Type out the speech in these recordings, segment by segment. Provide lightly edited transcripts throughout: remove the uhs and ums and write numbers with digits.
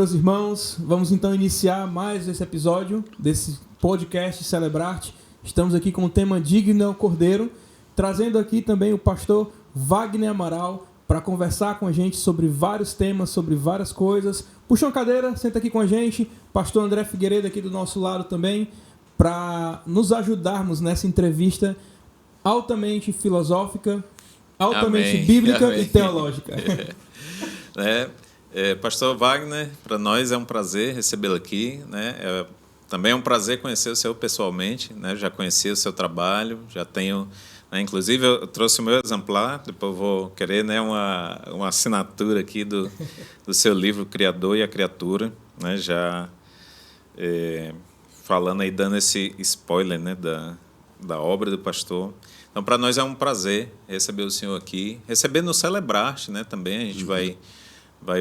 meus irmãos, vamos então iniciar mais esse episódio desse podcast Celebrarte. Estamos aqui com o tema Digno é o Cordeiro, trazendo aqui também o pastor Wagner Amaral para conversar com a gente sobre vários temas, sobre várias coisas. Puxa uma cadeira, senta aqui com a gente. Pastor André Figueiredo aqui do nosso lado também, para nos ajudarmos nessa entrevista altamente filosófica, altamente bíblica e teológica. Pastor Wagner, para nós é um prazer recebê-lo aqui, né? Também é um prazer conhecer o senhor pessoalmente, né? Já conheci o seu trabalho, já tenho, né? Inclusive eu trouxe o meu exemplar, depois eu vou querer, né, uma assinatura aqui do seu livro Criador e a Criatura, né? Já falando aí, dando esse spoiler, né, da obra do pastor. Então, para nós é um prazer receber o senhor aqui, receber no Celebrarte, né? Também a gente vai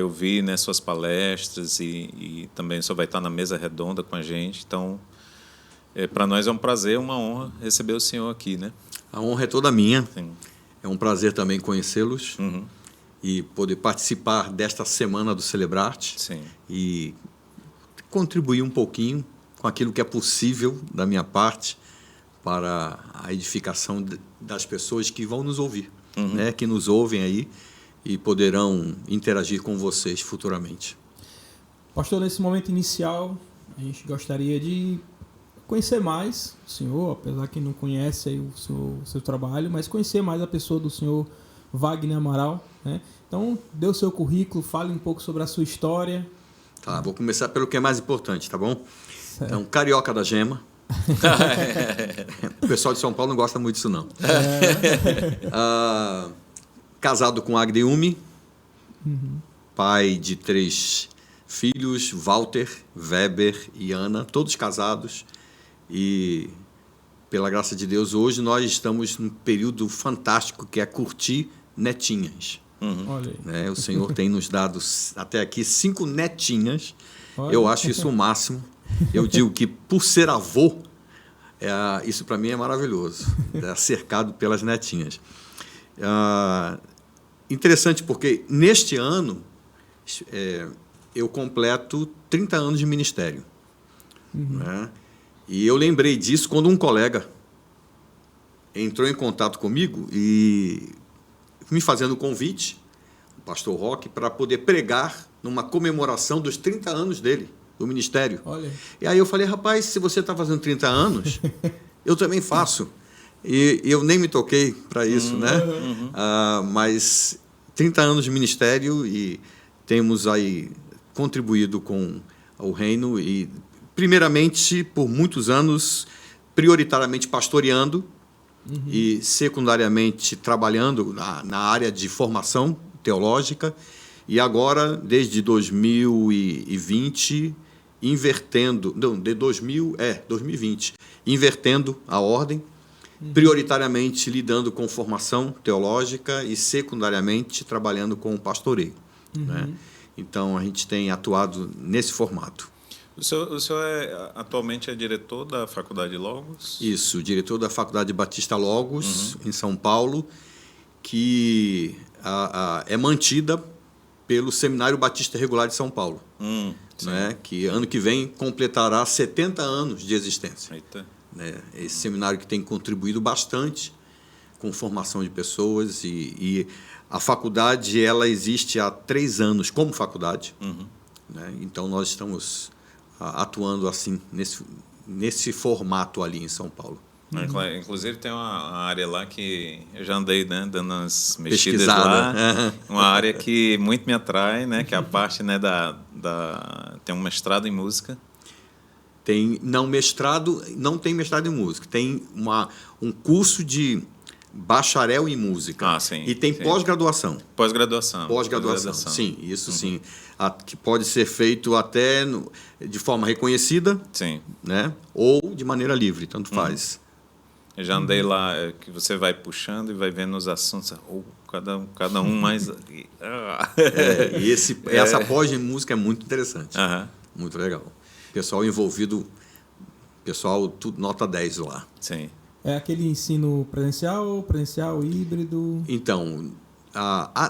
ouvir, né, suas palestras e também o senhor vai estar na mesa redonda com a gente. Então, para nós é um prazer, uma honra receber o senhor aqui, né? A honra é toda minha. Sim. É um prazer também conhecê-los e poder participar desta semana do Celebrarte. Sim. E contribuir um pouquinho com aquilo que é possível da minha parte para a edificação das pessoas que vão nos ouvir, né? Que nos ouvem aí e poderão interagir com vocês futuramente. Pastor, nesse momento inicial, a gente gostaria de conhecer mais o senhor, apesar que não conhece aí o seu trabalho, mas conhecer mais a pessoa do senhor Wagner Amaral, né? Então, dê o seu currículo, fale um pouco sobre a sua história. Tá, vou começar pelo que é mais importante, tá bom? Certo. Então, carioca da gema. O pessoal de São Paulo não gosta muito disso, não. Casado com Agda Yumi, pai de 3 filhos, Walter, Weber e Ana, todos casados. E, pela graça de Deus, hoje nós estamos num período fantástico que é curtir netinhas. Né? O Senhor tem nos dado até aqui 5 netinhas. Olha. Eu acho isso o máximo. Eu digo que, por ser avô, isso para mim é maravilhoso, cercado pelas netinhas. Interessante porque, neste ano, eu completo 30 anos de ministério. Né? E eu lembrei disso quando um colega entrou em contato comigo e me fazendo o convite, o pastor Roque, para poder pregar numa comemoração dos 30 anos dele, do ministério. Olha. E aí eu falei, rapaz, se você está fazendo 30 anos, eu também faço. E eu nem me toquei para isso, né? Mas 30 anos de ministério e temos aí contribuído com o reino e, primeiramente, por muitos anos, prioritariamente pastoreando e secundariamente trabalhando na área de formação teológica e agora, desde 2020, de 2020, invertendo a ordem, prioritariamente lidando com formação teológica e secundariamente trabalhando com o pastoreio. Né? Então, a gente tem atuado nesse formato. O senhor atualmente é diretor da Faculdade Logos? Isso, diretor da Faculdade Batista Logos, em São Paulo, que é mantida pelo Seminário Batista Regular de São Paulo, né? Que ano que vem completará 70 anos de existência. Eita. Né? Esse seminário que tem contribuído bastante com formação de pessoas e a faculdade ela existe há 3 anos como faculdade, né? Então nós estamos atuando assim nesse formato ali em São Paulo. Inclusive tem uma área lá que eu já andei, né, dando umas mexidas lá, uma área que muito me atrai, né, que é a parte, né, tem um mestrado em música. Não tem mestrado em música, tem um curso de bacharel em música. Sim, e tem pós-graduação. Pós-graduação, sim, isso sim. Que pode ser feito até de forma reconhecida, sim, né? Ou de maneira livre, tanto faz. Eu já andei lá, que você vai puxando e vai vendo os assuntos, cada um mais... Essa pós em música é muito interessante, muito legal. Pessoal envolvido, tudo nota 10 lá. Sim. É aquele ensino presencial, híbrido? Então,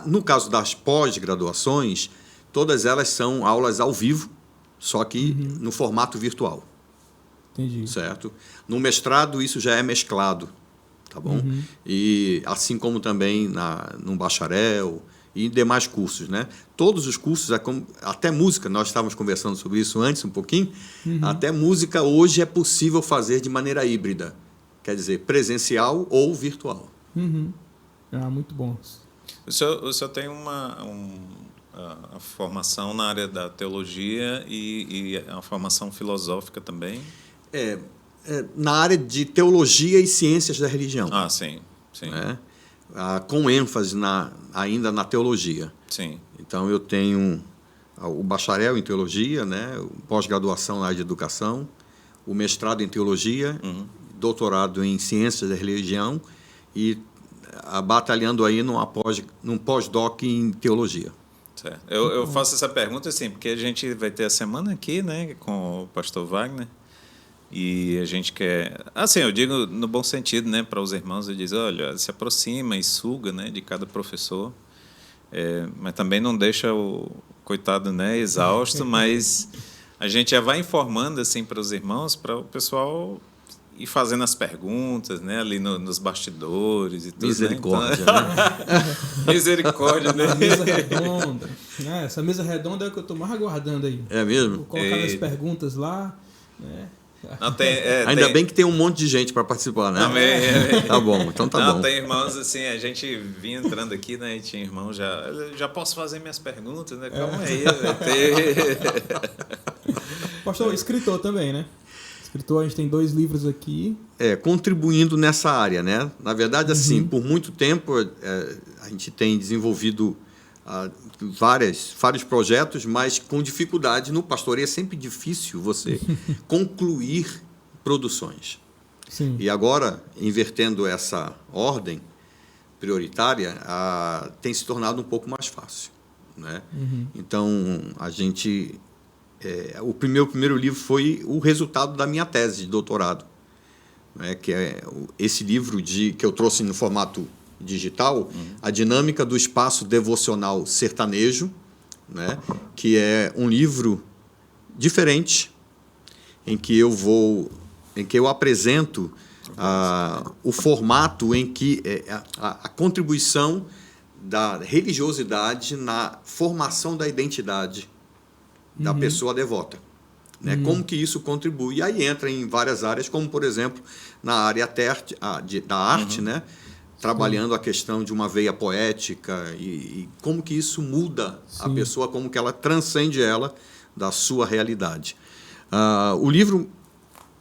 no caso das pós-graduações, todas elas são aulas ao vivo, só que no formato virtual. Entendi. Certo? No mestrado, isso já é mesclado, tá bom? E assim como também no bacharel e em demais cursos, né? Todos os cursos, até música, nós estávamos conversando sobre isso antes um pouquinho, até música hoje é possível fazer de maneira híbrida, quer dizer, presencial ou virtual. Muito bom. O senhor tem a formação na área da teologia e a formação filosófica também? Na área de teologia e ciências da religião. Ah, sim. Né? Com ênfase ainda na teologia. Sim. Então, eu tenho o bacharel em teologia, né? O pós-graduação na área de educação, o mestrado em teologia, doutorado em ciências da religião e batalhando aí num pós-doc em teologia. Certo. Eu faço essa pergunta assim, porque a gente vai ter a semana aqui, né, com o pastor Wagner, e a gente quer... Assim, eu digo no bom sentido, né, para os irmãos, eu digo, olha, se aproxima e suga, né, de cada professor, mas também não deixa o coitado, né, exausto, mas a gente já vai informando assim para os irmãos, para o pessoal ir fazendo as perguntas, né, ali nos bastidores e tudo. Misericórdia, né? Então... Misericórdia, né? A mesa redonda. Essa mesa redonda é o que eu estou mais aguardando aí. É mesmo? Vou colocar as perguntas lá, né? Não, Ainda bem que tem um monte de gente para participar, né? Amém. Tá bom, então tá bom. Não, tem irmãos assim, a gente vinha entrando aqui, né? E tinha irmão já posso fazer minhas perguntas, né? Calma aí, Pastor, escritor também, né? Escritor, a gente tem 2 livros aqui. Contribuindo nessa área, né? Na verdade, assim, por muito tempo a gente tem desenvolvido vários projetos, mas com dificuldade. No pastoreio é sempre difícil você concluir produções. Sim. E agora, invertendo essa ordem prioritária, tem se tornado um pouco mais fácil, né? Então, a gente... o primeiro livro foi o resultado da minha tese de doutorado, né? Que é esse livro que eu trouxe no formato digital, A Dinâmica do Espaço Devocional Sertanejo, né? Que é um livro diferente em que eu apresento o formato em que a contribuição da religiosidade na formação da identidade da pessoa devota, né? Como que isso contribui? E aí entra em várias áreas, como, por exemplo, na área da arte, né? Trabalhando a questão de uma veia poética e como que isso muda a pessoa, como que ela transcende ela da sua realidade.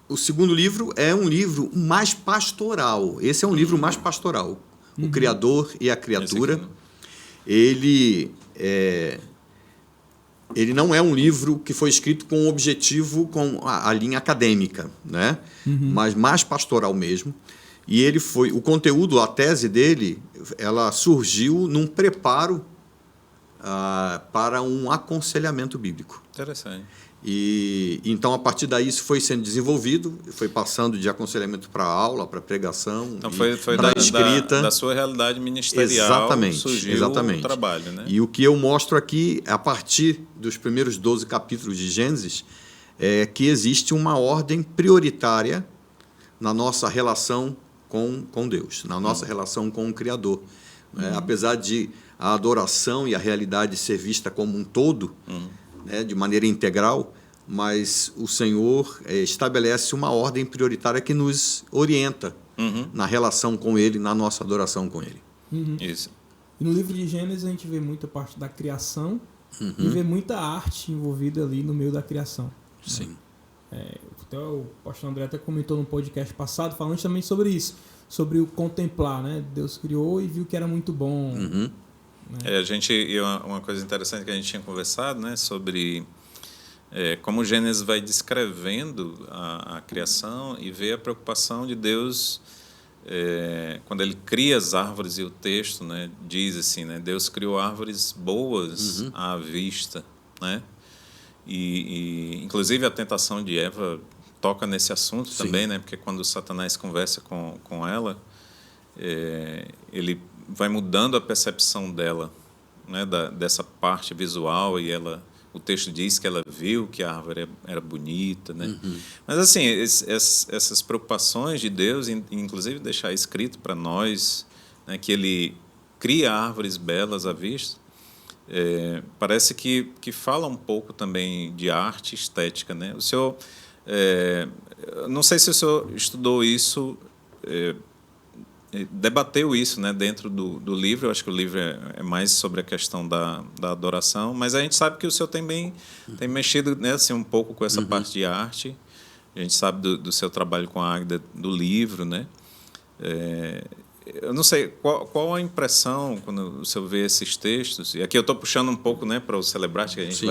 O segundo livro é um livro mais pastoral. Esse é um livro mais pastoral. O Criador e a Criatura. Ele não é um livro que foi escrito com um objetivo com a linha acadêmica, né? Mas mais pastoral mesmo. E o conteúdo, a tese dele, ela surgiu num preparo para um aconselhamento bíblico. Interessante. E então, a partir daí, isso foi sendo desenvolvido, foi passando de aconselhamento para aula, para pregação, então foi para escrita. Da sua realidade ministerial surgiu o trabalho, né? E o que eu mostro aqui, a partir dos primeiros 12 capítulos de Gênesis, é que existe uma ordem prioritária na nossa relação com Deus, na nossa relação com o Criador. Apesar de a adoração e a realidade ser vista como um todo, né, de maneira integral, mas o Senhor estabelece uma ordem prioritária que nos orienta na relação com Ele, na nossa adoração com Ele. Isso. E no livro de Gênesis a gente vê muita parte da criação e vê muita arte envolvida ali no meio da criação. Sim. Então, o pastor André até comentou no podcast passado, falando também sobre isso, sobre o contemplar, né? Deus criou e viu que era muito bom. Né? Uma coisa interessante que a gente tinha conversado, né, sobre como Gênesis vai descrevendo a criação e vê a preocupação de Deus quando ele cria as árvores, e o texto, né, diz assim, né, Deus criou árvores boas à vista, né? E inclusive a tentação de Eva toca nesse assunto também, né? Porque quando Satanás conversa com ela, ele vai mudando a percepção dela né, dessa parte visual, e o texto diz que ela viu que a árvore era bonita, né? Mas assim, essas preocupações de Deus, inclusive deixar escrito para nós, né, que Ele cria árvores belas à vista, parece que fala um pouco também de arte e estética, né? O senhor, não sei se o senhor estudou isso, debateu isso, né, dentro do livro. Eu acho que o livro é mais sobre a questão da adoração, mas a gente sabe que o senhor tem mexido, né, assim, um pouco com essa parte de arte. A gente sabe do seu trabalho com a Águida, do livro, né? Eu não sei, qual a impressão quando o senhor vê esses textos? E aqui eu estou puxando um pouco, né, para o Celebrate, que a gente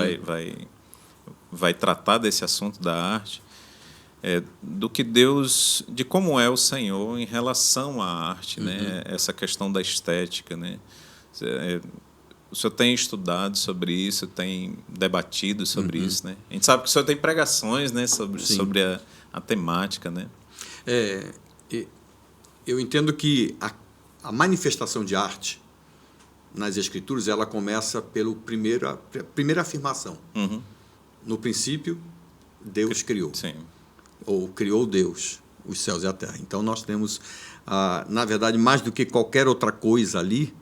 vai tratar desse assunto da arte, do que Deus, de como é o Senhor em relação à arte, né? Essa questão da estética, né? O senhor tem estudado sobre isso, tem debatido sobre isso, né? A gente sabe que o senhor tem pregações, né, sobre a temática, né? Eu entendo que a manifestação de arte nas Escrituras, ela começa pela primeira afirmação. No princípio, Deus criou. Sim. Ou criou Deus os céus e a terra. Então, nós temos, na verdade, mais do que qualquer outra coisa ali,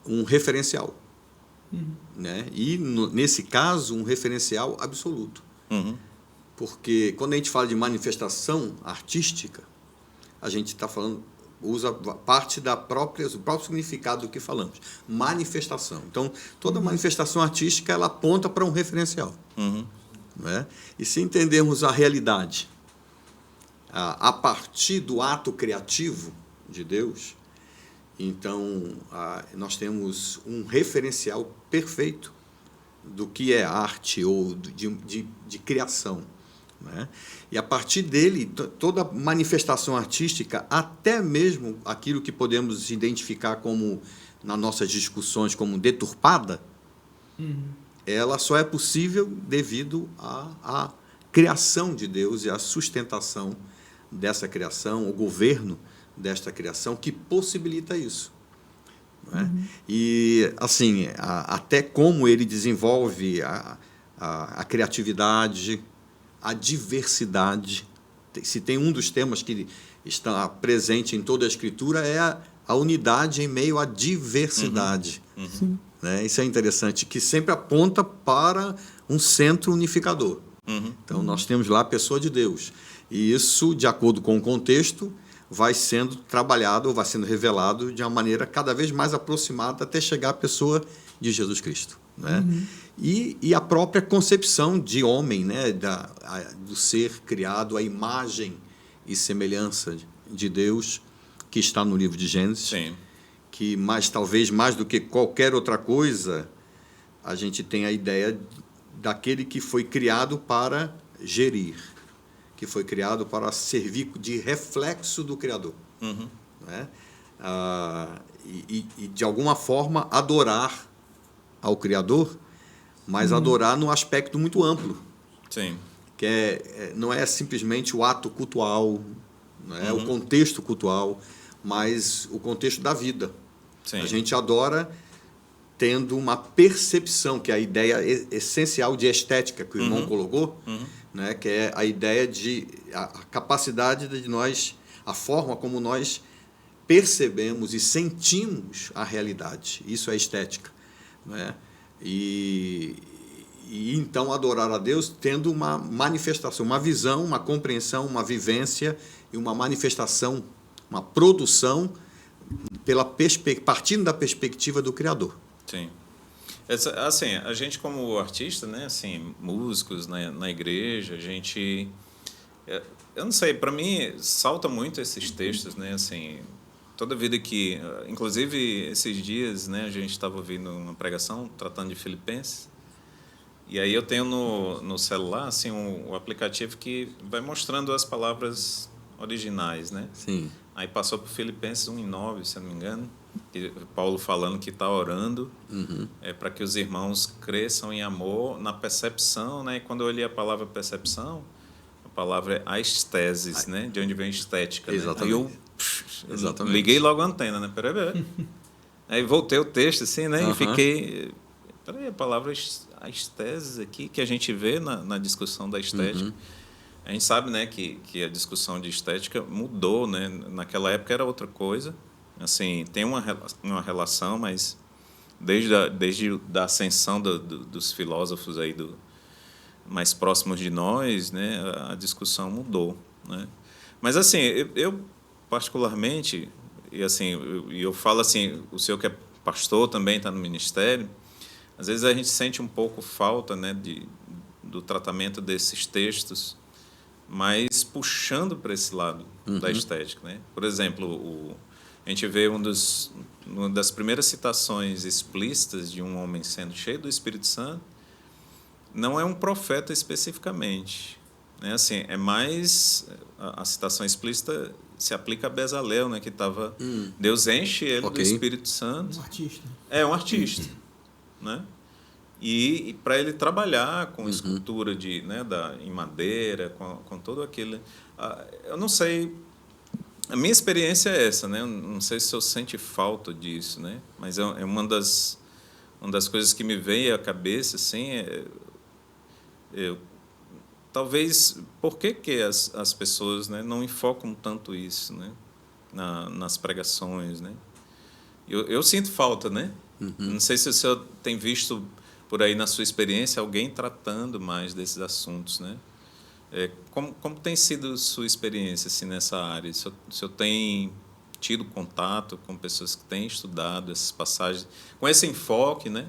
um referencial. Né? E, nesse caso, um referencial absoluto. Porque, quando a gente fala de manifestação artística, a gente está falando, usa parte do próprio significado do que falamos. Manifestação. Então, toda manifestação artística, ela aponta para um referencial. Né? E se entendermos a realidade a partir do ato criativo de Deus, então nós temos um referencial perfeito do que é arte ou de criação. Né? E a partir dele, toda manifestação artística, até mesmo aquilo que podemos identificar como, nas nossas discussões, como deturpada, ela só é possível devido à criação de Deus e à sustentação dessa criação, o governo desta criação que possibilita isso. Né? E, assim, até como ele desenvolve a criatividade, a diversidade. Se tem um dos temas que está presente em toda a Escritura, é a unidade em meio à diversidade. Né? Isso é interessante, que sempre aponta para um centro unificador. Então, nós temos lá a pessoa de Deus. E isso, de acordo com o contexto, vai sendo trabalhado, ou vai sendo revelado de uma maneira cada vez mais aproximada até chegar à pessoa de Jesus Cristo. Né? E a própria concepção de homem, né? Do ser criado à imagem e semelhança de Deus, que está no livro de Gênesis. Sim. Que talvez mais do que qualquer outra coisa, a gente tem a ideia daquele que foi criado para gerir, que foi criado para servir de reflexo do Criador. Né? E, de alguma forma, adorar ao Criador, mas adorar num aspecto muito amplo. Sim. Que não é simplesmente o ato cultual, né? O contexto cultual, mas o contexto da vida. Sim. A gente adora tendo uma percepção, que é a ideia essencial de estética que o irmão colocou, né? Que é a ideia a capacidade de nós, a forma como nós percebemos e sentimos a realidade. Isso é estética. Né? E então adorar a Deus tendo uma manifestação, uma visão, uma compreensão, uma vivência e uma manifestação, uma produção partindo da perspectiva do Criador. Sim. Assim, a gente como artista, né, assim, músicos na igreja, a gente, eu não sei, para mim salta muito esses textos, né, assim, toda vida que, inclusive esses dias, né, a gente estava ouvindo uma pregação tratando de Filipenses, e aí eu tenho no celular, assim, um aplicativo que vai mostrando as palavras originais, né? Sim. Aí passou para Filipenses 1:9, se eu não me engano, Paulo falando que está orando para que os irmãos cresçam em amor, na percepção, né? E quando eu olhei a palavra percepção, a palavra é aesthesis, né? De onde vem estética. Exatamente. Né? Aí eu liguei logo a antena, né? Peraí. Aí voltei o texto, assim, né? Aham. E fiquei... Peraí, a palavra esteses aqui, que a gente vê na discussão da estética. A gente sabe, né, que a discussão de estética mudou, né? Naquela época era outra coisa. Assim, tem uma relação, mas desde a ascensão dos filósofos aí mais próximos de nós, né, a discussão mudou, né? Mas assim, eu particularmente, e assim, eu falo assim, o senhor que é pastor também está no ministério, às vezes a gente sente um pouco falta, né, do tratamento desses textos, mas puxando para esse lado da estética, né? Por exemplo, a gente vê uma das primeiras citações explícitas de um homem sendo cheio do Espírito Santo, não é um profeta especificamente, né? Assim, é mais a citação explícita se aplica a Bezalel, né? Que estava Deus enche ele do Espírito Santo. Um artista. É um artista, né? E para ele trabalhar com escultura em madeira, com todo aquele... eu não sei... A minha experiência é essa, né? Eu não sei se eu sente falta disso, né? Mas é uma das coisas que me veio à cabeça, assim, talvez por que as pessoas, né, não enfocam tanto isso, né, nas pregações, né? Eu sinto falta, né? Não sei se o senhor tem visto por aí na sua experiência alguém tratando mais desses assuntos, né? Como tem sido sua experiência assim, nessa área? O senhor tem tido contato com pessoas que têm estudado essas passagens com esse enfoque, né?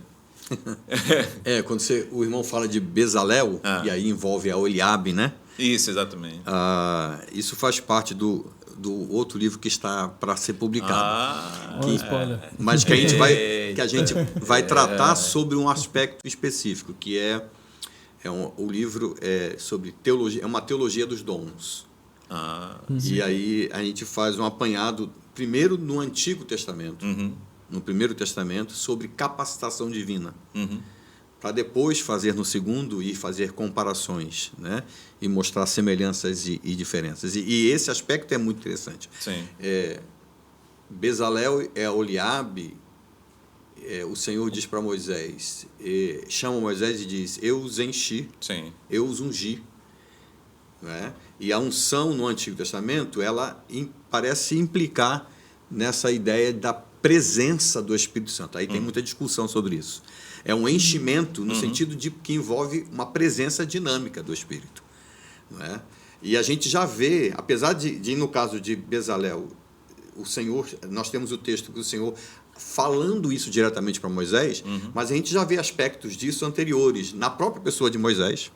Quando o irmão fala de Bezalel, e aí envolve a Oliabe, né? Isso, exatamente. Isso faz parte do outro livro que está para ser publicado. Spoiler. Mas que a gente vai tratar sobre um aspecto específico, que o livro sobre teologia, é uma teologia dos dons. E aí a gente faz um apanhado, primeiro no Antigo Testamento, no Primeiro Testamento, sobre capacitação divina, para depois fazer no Segundo e fazer comparações, né? E mostrar semelhanças e diferenças. E esse aspecto é muito interessante. Sim. Bezalel é Oliabe. O Senhor diz para Moisés, chama Moisés e diz, eu os enchi, Sim. eu os ungi. Né? E a unção no Antigo Testamento, ela parece implicar nessa ideia da presença do Espírito Santo. Aí tem muita discussão sobre isso. É um enchimento no sentido de que envolve uma presença dinâmica do Espírito. Não é? E a gente já vê, apesar de no caso de Bezalel, o Senhor, nós temos o texto que o Senhor falando isso diretamente para Moisés, mas a gente já vê aspectos disso anteriores na própria pessoa de Moisés,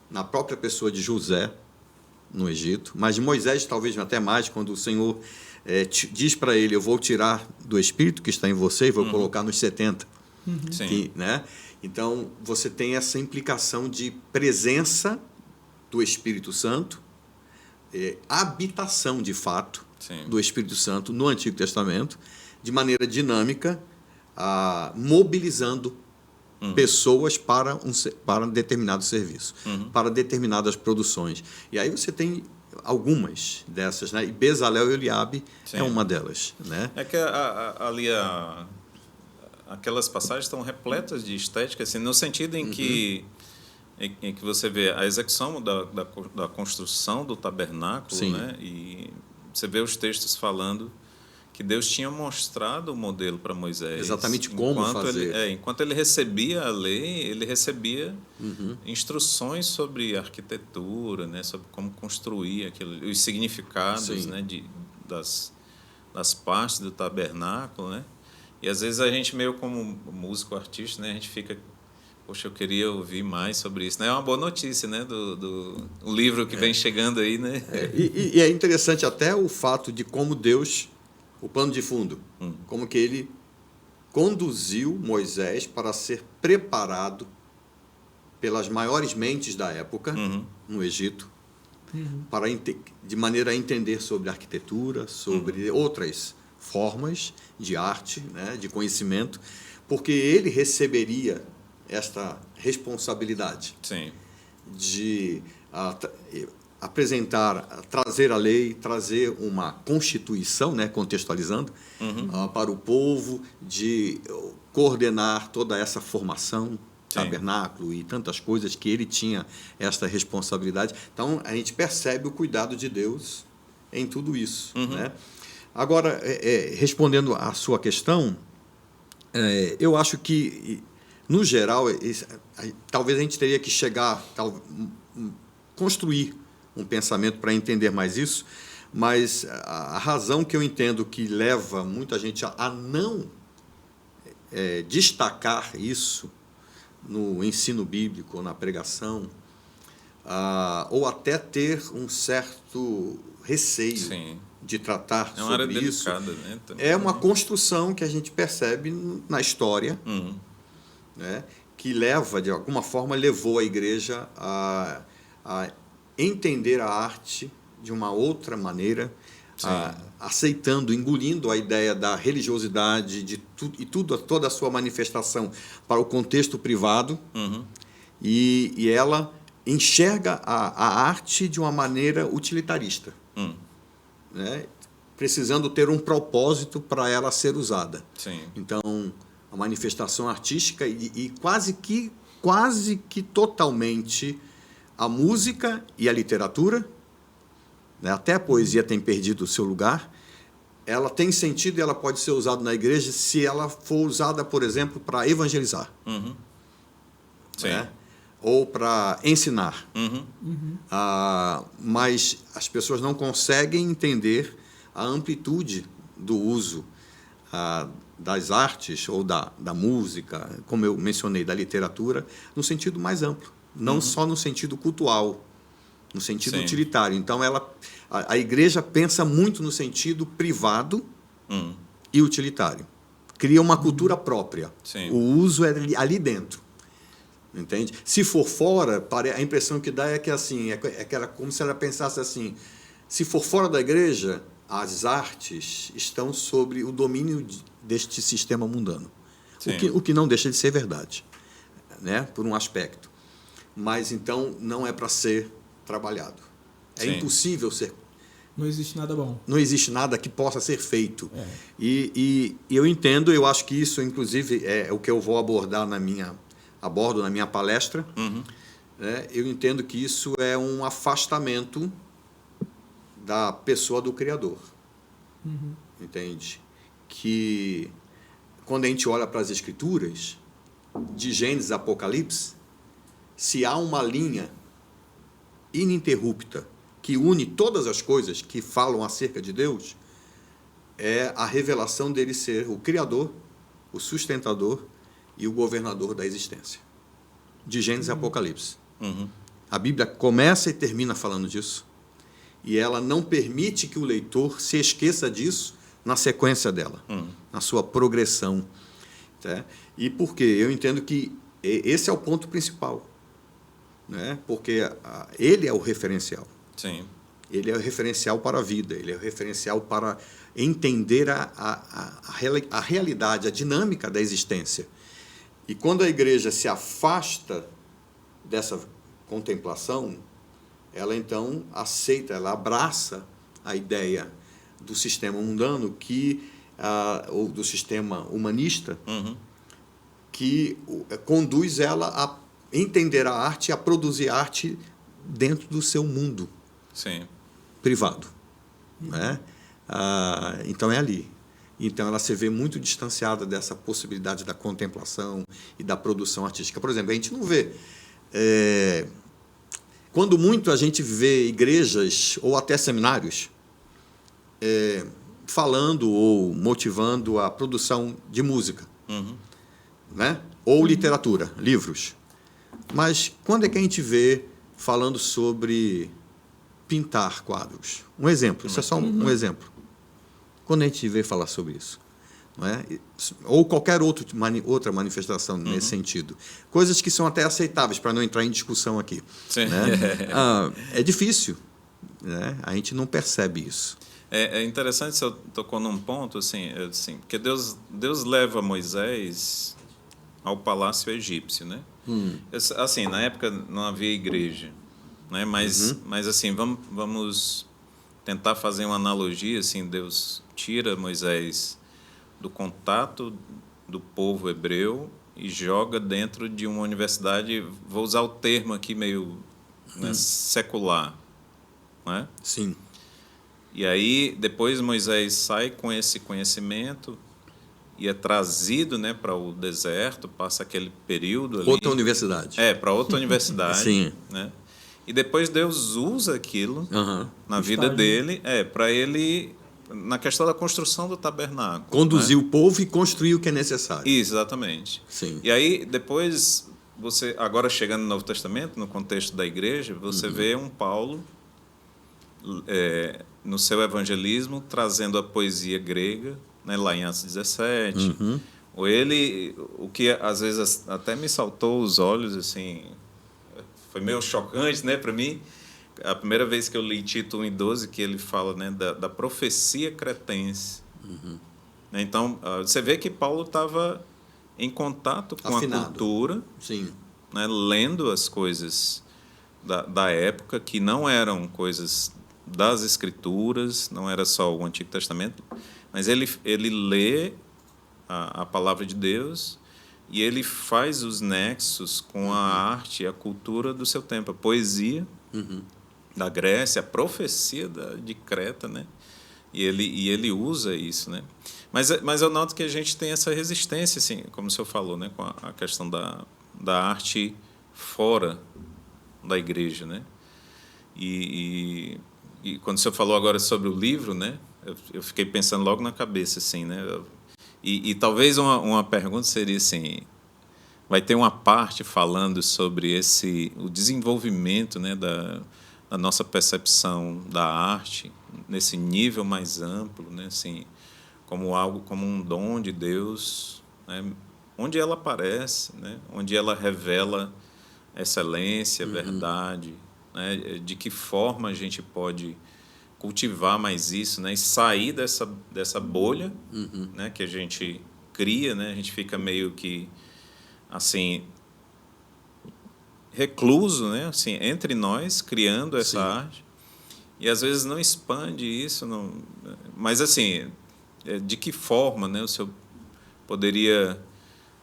na própria pessoa de José, no Egito, mas de Moisés talvez até mais, quando o Senhor diz para ele, eu vou tirar do Espírito que está em você e vou colocar nos 70. Sim. Né? Então, você tem essa implicação de presença do Espírito Santo, habitação, de fato, do Espírito Santo no Antigo Testamento, de maneira dinâmica, mobilizando pessoas para determinado serviço, para determinadas produções. E aí você tem algumas dessas, né? E Bezalel e Eliabe é uma delas, né? É que aquelas passagens estão repletas de estética, assim, no sentido em que você vê a execução da construção do tabernáculo, né? E você vê os textos falando que Deus tinha mostrado o modelo para Moisés. Exatamente como fazer. Enquanto ele recebia a lei, ele recebia instruções sobre arquitetura, né, sobre como construir aquilo, os significados, né, das partes do tabernáculo, né? E às vezes a gente, meio como músico, artista, né, a gente fica, poxa, eu queria ouvir mais sobre isso, né? É uma boa notícia, né, do livro que vem chegando aí, né? E é interessante até o fato de como Deus, o pano de fundo, como que ele conduziu Moisés para ser preparado pelas maiores mentes da época no Egito, para de maneira a entender sobre arquitetura, sobre outras formas de arte, né, de conhecimento, porque ele receberia esta responsabilidade de apresentar, trazer a lei, trazer uma constituição, né, contextualizando, para o povo, de coordenar toda essa formação, tabernáculo e tantas coisas que ele tinha essa responsabilidade. Então, a gente percebe o cuidado de Deus em tudo isso. Né? Agora, respondendo à sua questão, eu acho que, no geral, talvez a gente teria que construir um pensamento para entender mais isso, mas a razão que eu entendo que leva muita gente a não destacar isso no ensino bíblico, ou na pregação, ou até ter um certo receio de tratar sobre isso, né? é uma construção que a gente percebe na história, né, que de alguma forma, levou a igreja a entender a arte de uma outra maneira, aceitando, engolindo a ideia da religiosidade e toda a sua manifestação para o contexto privado, e ela enxerga a arte de uma maneira utilitarista, né? Precisando ter um propósito para ela ser usada. Então, a manifestação artística e quase que totalmente a música e a literatura, né? Até a poesia tem perdido o seu lugar. Ela tem sentido e ela pode ser usada na igreja se ela for usada, por exemplo, para evangelizar, né? Ou para ensinar. Mas as pessoas não conseguem entender a amplitude do uso das artes ou da música, como eu mencionei, da literatura, no sentido mais amplo, não só no sentido cultual, no sentido utilitário. Então, a igreja pensa muito no sentido privado e utilitário. Cria uma cultura própria. O uso é ali dentro. Entende? Se for fora, a impressão que dá é que assim, como se ela pensasse assim: se for fora da igreja, as artes estão sobre o domínio deste sistema mundano. O que não deixa de ser verdade, né? Por um aspecto. Mas, então, não é para ser trabalhado. É impossível ser. Não existe nada bom. Não existe nada que possa ser feito. E eu entendo, eu acho que isso, inclusive, é o que eu vou abordo na minha palestra. Né? Eu entendo que isso é um afastamento da pessoa do Criador. Entende? Que quando a gente olha para as Escrituras, de Gênesis a Apocalipse, se há uma linha ininterrupta que une todas as coisas que falam acerca de Deus, é a revelação dele ser o Criador, o sustentador e o governador da existência. De Gênesis a Apocalipse. A Bíblia começa e termina falando disso. E ela não permite que o leitor se esqueça disso na sequência dela, na sua progressão. Tá? E por quê? Eu entendo que esse é o ponto principal. Né? Porque ele é o referencial. Ele é o referencial para a vida, ele é o referencial para entender a realidade, a dinâmica da existência. E quando a igreja se afasta dessa contemplação, ela então aceita, ela abraça a ideia do sistema mundano, ou do sistema humanista, que conduz ela a entender a arte, a produzir arte dentro do seu mundo privado. Né? Então é ali. Então ela se vê muito distanciada dessa possibilidade da contemplação e da produção artística. Por exemplo, a gente não vê... quando muito a gente vê igrejas ou até seminários falando ou motivando a produção de música, né? Ou literatura, livros. Mas quando é que a gente vê falando sobre pintar quadros? Um exemplo, isso é só um exemplo. Quando a gente vê falar sobre isso? Não é? Ou qualquer outra manifestação nesse sentido. Coisas que são até aceitáveis, para não entrar em discussão aqui. Né? É difícil. Né? A gente não percebe isso. É interessante, você tocou num ponto, assim, porque Deus leva Moisés ao palácio egípcio, né? Assim, na época não havia igreja. né? Mas assim, vamos tentar fazer uma analogia, assim, Deus tira Moisés do contato do povo hebreu e joga dentro de uma universidade, vou usar o termo aqui meio, né, secular, né? Sim. E aí depois Moisés sai com esse conhecimento e é trazido, né, para o deserto, passa aquele período ali. Outra universidade. Para outra universidade. Sim. Né? E depois Deus usa aquilo na vida Estágio. dele, para ele, na questão da construção do tabernáculo. Conduzir né? o povo e construir o que é necessário. Isso, exatamente. Sim. E aí, depois, você, agora chegando no Novo Testamento, no contexto da igreja, você vê um Paulo, no seu evangelismo, trazendo a poesia grega, né, lá em Atos 17. Ou ele, o que às vezes até me saltou os olhos, assim, foi meio chocante, né, para mim. A primeira vez que eu li Tito 1:12, que ele fala, né, da profecia cretense. Então, você vê que Paulo estava em contato com Afinado. a cultura, Sim. né, lendo as coisas da época, que não eram coisas das Escrituras, não era só o Antigo Testamento, mas ele lê a palavra de Deus e ele faz os nexos com a arte e a cultura do seu tempo, a poesia da Grécia, a profecia de Creta, né? E ele usa isso, né? Mas eu noto que a gente tem essa resistência, assim, como o senhor falou, né, com a questão da arte fora da igreja, né? E quando o senhor falou agora sobre o livro, né, eu fiquei pensando logo na cabeça, assim, né? E talvez uma pergunta seria assim: vai ter uma parte falando sobre o desenvolvimento, né, da nossa percepção da arte nesse nível mais amplo, né, assim, como algo, como um dom de Deus, né, onde ela aparece, né, onde ela revela excelência, verdade, né, de que forma a gente pode cultivar mais isso, né, e sair dessa bolha, né, que a gente cria, né, a gente fica meio que assim recluso, né, assim, entre nós, criando essa arte, e às vezes não expande isso, não, mas assim, de que forma, né, o senhor poderia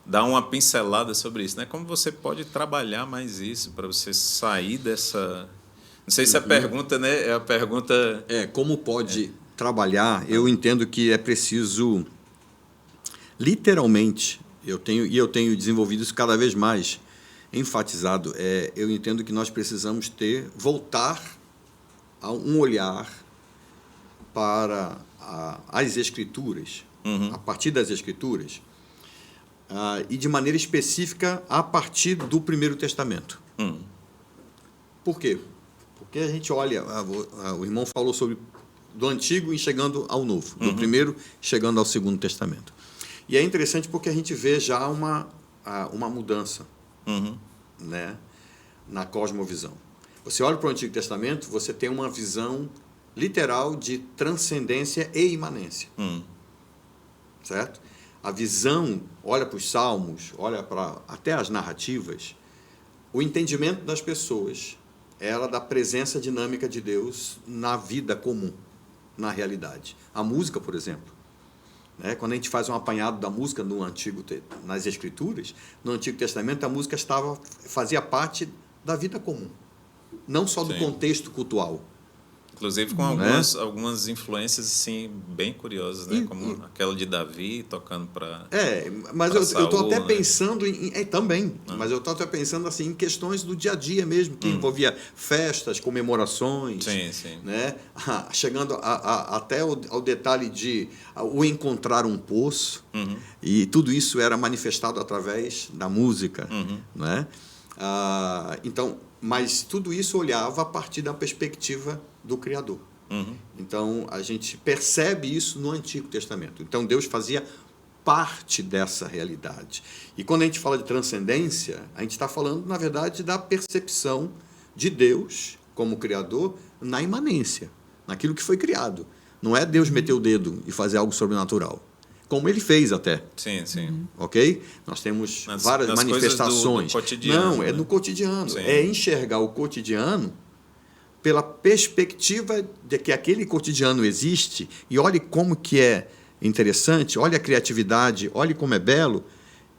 dar uma pincelada sobre isso, né? Como você pode trabalhar mais isso para você sair dessa... Não sei se a pergunta, né, é a pergunta... Como pode trabalhar, eu entendo que é preciso, literalmente, eu tenho desenvolvido isso cada vez mais, enfatizado, eu entendo que nós precisamos voltar a um olhar para as Escrituras, a partir das Escrituras, e de maneira específica a partir do Primeiro Testamento. Por quê? Porque a gente olha, o irmão falou sobre do Antigo e chegando ao Novo, do Primeiro chegando ao Segundo Testamento. E é interessante porque a gente vê já uma mudança, né, na cosmovisão. Você olha para o Antigo Testamento, você tem uma visão literal de transcendência e imanência. Certo? A visão, olha para os salmos, olha para até as narrativas, o entendimento das pessoas era da presença dinâmica de Deus na vida comum, na realidade. A música, por exemplo, né? Quando a gente faz um apanhado da música nas Escrituras, no Antigo Testamento a música fazia parte da vida comum, não só do contexto cultual. Inclusive com algumas influências assim, bem curiosas, né? Como aquela de Davi tocando para... mas pra eu estou Saul, até né? pensando também, mas eu estou até pensando assim, em questões do dia a dia mesmo, que envolvia festas, comemorações, Sim. né? Chegando até ao detalhe de o encontrar um poço, e tudo isso era manifestado através da música, né? Então, mas tudo isso olhava a partir da perspectiva do Criador. Então, a gente percebe isso no Antigo Testamento. Então, Deus fazia parte dessa realidade. E quando a gente fala de transcendência, a gente está falando, na verdade, da percepção de Deus como Criador na imanência, naquilo que foi criado. Não é Deus meter o dedo e fazer algo sobrenatural. Como ele fez até. Sim. Ok? Nós temos várias nas manifestações. coisas do cotidiano, Não, é né? no cotidiano. Sim. É enxergar o cotidiano pela perspectiva de que aquele cotidiano existe, e olhe como que é interessante, olhe a criatividade, olhe como é belo,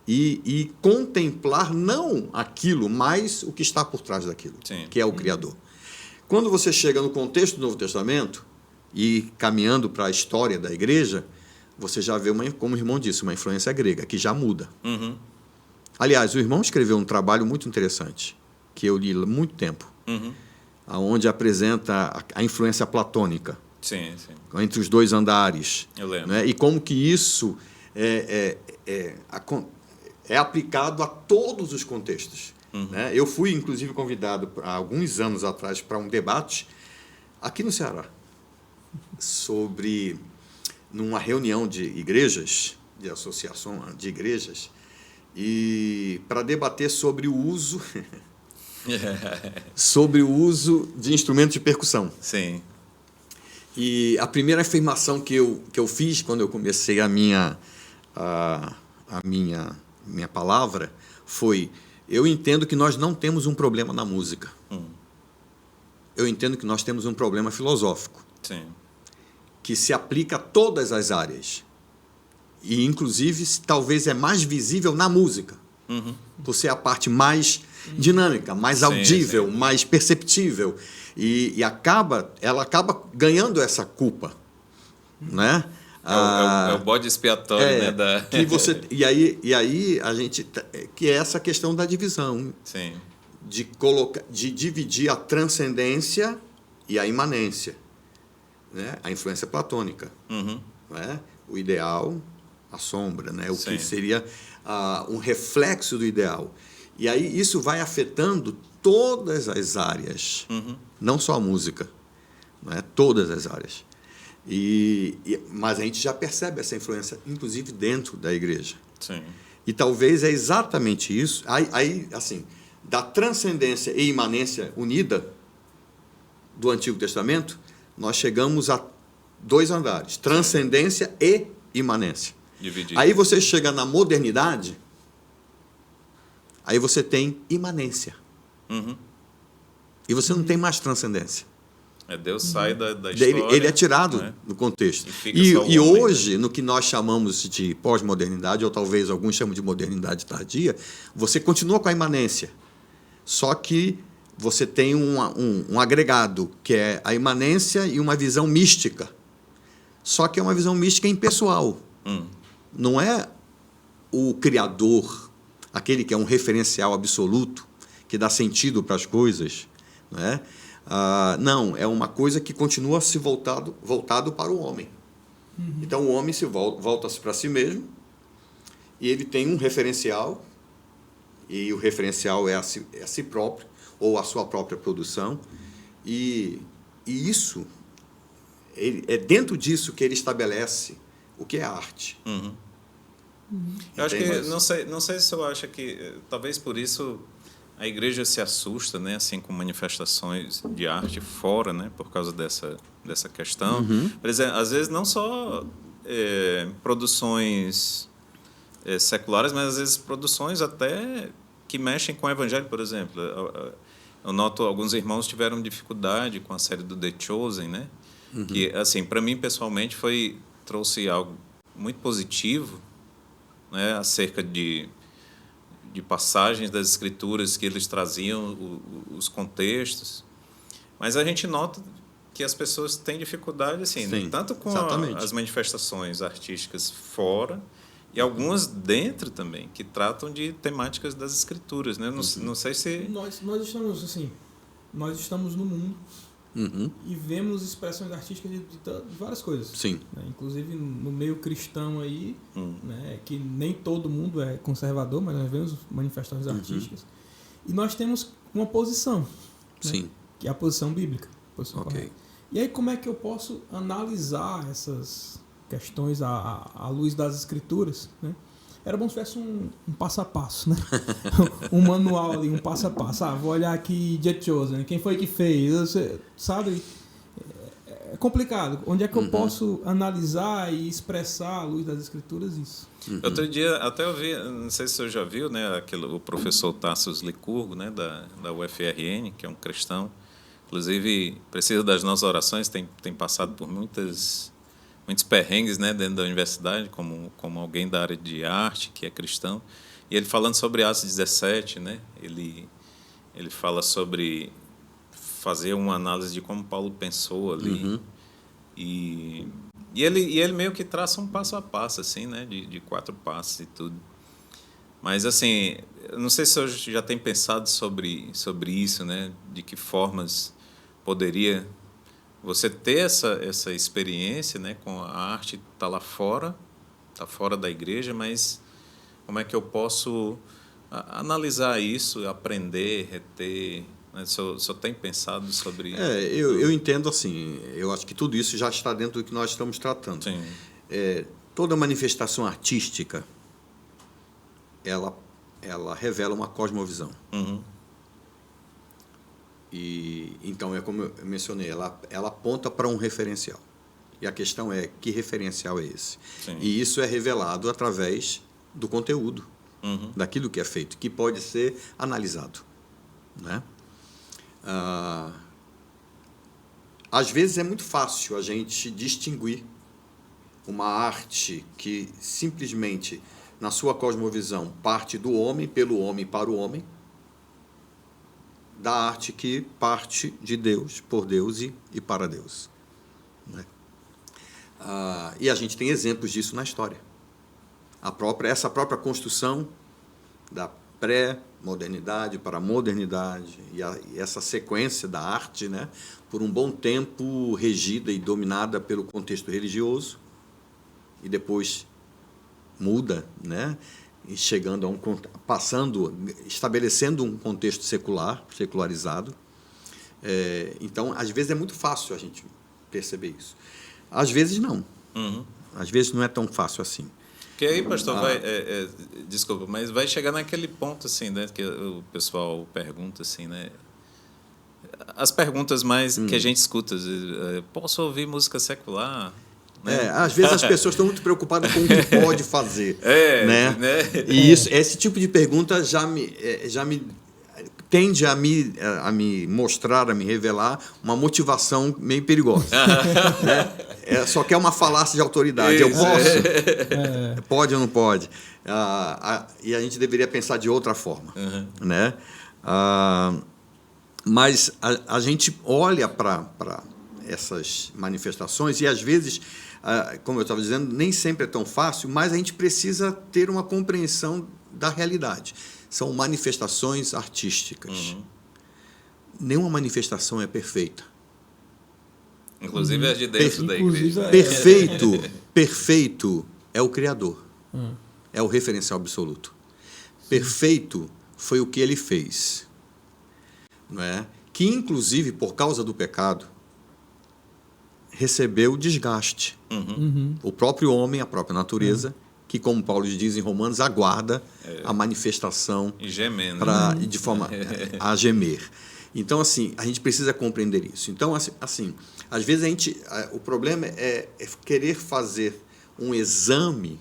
e contemplar não aquilo, mas o que está por trás daquilo, Sim. que é o Criador. Quando você chega no contexto do Novo Testamento, e caminhando para a história da igreja, você já vê, como o irmão disse, uma influência grega, que já muda. Uhum. Aliás, o irmão escreveu um trabalho muito interessante, que eu li há muito tempo, onde apresenta a influência platônica. Sim, sim. Entre os dois andares. Eu lembro. Né? E como que isso é aplicado a todos os contextos. Né? Eu fui, inclusive, convidado há alguns anos atrás para um debate aqui no Ceará sobre, numa reunião de igrejas, de associação de igrejas, e para debater sobre o uso de instrumentos de percussão. Sim. E a primeira afirmação que eu fiz quando eu comecei a minha palavra foi: eu entendo que nós não temos um problema na música. Eu entendo que nós temos um problema filosófico. Sim. Que se aplica a todas as áreas. E, inclusive, talvez é mais visível na música. Por ser a parte mais dinâmica, mais audível, mais perceptível. E ela acaba ganhando essa culpa. Né? É o bode expiatório, né? E aí a gente... Que é essa questão da divisão. Sim. De dividir a transcendência e a imanência. Né? A influência platônica. Né? O ideal, a sombra, né? O que seria um reflexo do ideal. E aí isso vai afetando todas as áreas, não só a música, né? Todas as áreas. Mas a gente já percebe essa influência, inclusive dentro da igreja. Sim. E talvez é exatamente isso. Aí, assim, da transcendência e imanência unida do Antigo Testamento, nós chegamos a 2 andares: transcendência e imanência. Dividido. Aí você chega na modernidade, aí você tem imanência. E você não tem mais transcendência. Deus sai da história. Ele é tirado, né? do contexto. E homem, hoje, né? No que nós chamamos de pós-modernidade, ou talvez alguns chamam de modernidade tardia, você continua com a imanência. Só que você tem um agregado, que é a imanência e uma visão mística. Só que é uma visão mística impessoal. Não é o Criador, aquele que é um referencial absoluto, que dá sentido para as coisas. Né? Não, é uma coisa que continua se voltado para o homem. Então, o homem volta-se para si mesmo, e ele tem um referencial, e o referencial é a si próprio, ou a sua própria produção, e isso, é dentro disso que ele estabelece o que é arte. Eu acho que, não sei se eu acho que, talvez por isso a igreja se assusta, né, assim, com manifestações de arte fora, né, por causa dessa questão. Por exemplo, às vezes não só produções seculares, mas às vezes produções até que mexem com o evangelho, por exemplo. Eu noto alguns irmãos tiveram dificuldade com a série do The Chosen, né? Que, assim, para mim pessoalmente trouxe algo muito positivo, né, acerca de passagens das escrituras que eles traziam, os contextos. Mas a gente nota que as pessoas têm dificuldade, assim, tanto com as manifestações artísticas fora e algumas dentro também, que tratam de temáticas das escrituras, né? Não sei se... Nós estamos, assim, no mundo e vemos expressões artísticas de várias coisas. Sim. Né? Inclusive no meio cristão aí, né? Que nem todo mundo é conservador, mas nós vemos manifestações artísticas. E nós temos uma posição, né? Que é a posição bíblica. E aí como é que eu posso analisar essas questões à luz das escrituras, né? Era bom se tivesse um passo a passo, né? Um manual ali, um passo a passo. Vou olhar aqui The Chosen, quem foi que fez? Você, sabe? É complicado. Onde é que eu posso analisar e expressar à luz das escrituras isso? Outro dia, até eu vi, não sei se você já viu, né, o professor Tassos Licurgo, né, da UFRN, que é um cristão, Inclusive, precisa das nossas orações, tem passado por muitos perrengues, né, dentro da universidade, como alguém da área de arte, que é cristão. E ele falando sobre Atos 17, né, ele fala sobre fazer uma análise de como Paulo pensou ali. E ele meio que traça um passo a passo, assim, né, de 4 passos e tudo. Mas, assim, eu não sei se eu já tem pensado sobre isso, né, de que formas poderia você ter essa experiência, né, com a arte tá fora da igreja, mas como é que eu posso analisar isso, aprender, reter, né? O senhor tem pensado sobre isso? Eu entendo assim, eu acho que tudo isso já está dentro do que nós estamos tratando. Sim. Toda manifestação artística, ela revela uma cosmovisão. E então, é como eu mencionei, ela aponta para um referencial. E a questão é, que referencial é esse? Sim. E isso é revelado através do conteúdo, daquilo que é feito, que pode ser analisado, né? Às vezes é muito fácil a gente distinguir uma arte que simplesmente, na sua cosmovisão, parte do homem, pelo homem, para o homem, da arte que parte de Deus, por Deus e para Deus, né? E a gente tem exemplos disso na história. Essa própria construção da pré-modernidade para a modernidade e essa sequência da arte, né, por um bom tempo regida e dominada pelo contexto religioso e depois muda, né, e chegando estabelecendo um contexto secularizado. Então, às vezes é muito fácil a gente perceber isso. Às vezes não. Às vezes não é tão fácil assim. Porque aí, pastor, desculpa, mas vai chegar naquele ponto, assim, né, que o pessoal pergunta, assim, né, as perguntas mais que a gente escuta, posso ouvir música secular? Né? Às vezes as pessoas estão muito preocupadas com o que pode fazer, né? E esse tipo de pergunta já me tende a me mostrar, a me revelar uma motivação meio perigosa. Né? Só que é uma falácia de autoridade. Isso. Eu posso? Pode ou não pode? E a gente deveria pensar de outra forma. Né? Mas a gente olha para essas manifestações e, às vezes, como eu estava dizendo, nem sempre é tão fácil, mas a gente precisa ter uma compreensão da realidade. São manifestações artísticas. Nenhuma manifestação é perfeita. Inclusive as de dentro da igreja. Perfeito é o Criador. É o referencial absoluto. Perfeito foi o que ele fez. Não é? Que, inclusive, por causa do pecado, recebeu desgaste. O próprio homem, a própria natureza, que, como Paulo diz em Romanos, aguarda a manifestação e gemendo, de forma a gemer. Então, assim, a gente precisa compreender isso. Então, assim, às vezes o problema é querer fazer um exame,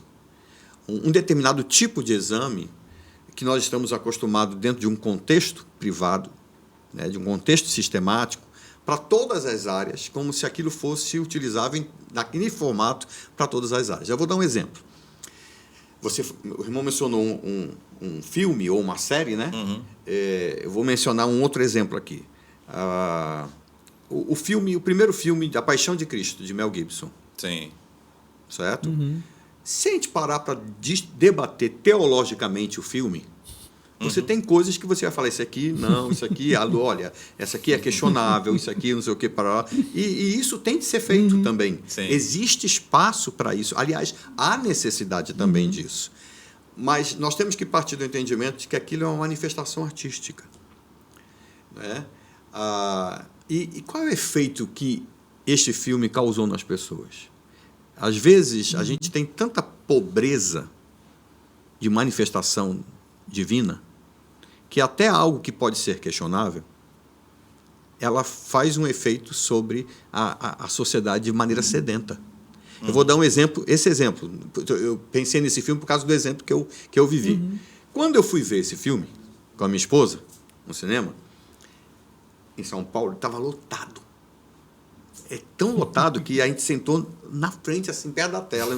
um determinado tipo de exame que nós estamos acostumados dentro de um contexto privado, né, de um contexto sistemático, para todas as áreas, como se aquilo fosse utilizável naquele formato para todas as áreas. Eu vou dar um exemplo. O irmão mencionou um filme ou uma série, né? Eu vou mencionar um outro exemplo aqui. O primeiro filme, A Paixão de Cristo, de Mel Gibson. Sim. Certo? Se a gente parar para debater teologicamente o filme, você tem coisas que você vai falar, isso aqui, não, isso aqui, olha, essa aqui é questionável, isso aqui, não sei o que, para lá. E isso tem de ser feito também. Sim. Existe espaço para isso. Aliás, há necessidade também disso. Mas nós temos que partir do entendimento de que aquilo é uma manifestação artística. Né? E qual é o efeito que este filme causou nas pessoas? Às vezes, a gente tem tanta pobreza de manifestação divina que até algo que pode ser questionável, ela faz um efeito sobre a sociedade de maneira sedenta. Eu vou dar um exemplo, esse exemplo. Eu pensei nesse filme por causa do exemplo que eu vivi. Quando eu fui ver esse filme com a minha esposa, no cinema, em São Paulo, estava lotado. É tão lotado que a gente sentou na frente, assim, perto da tela.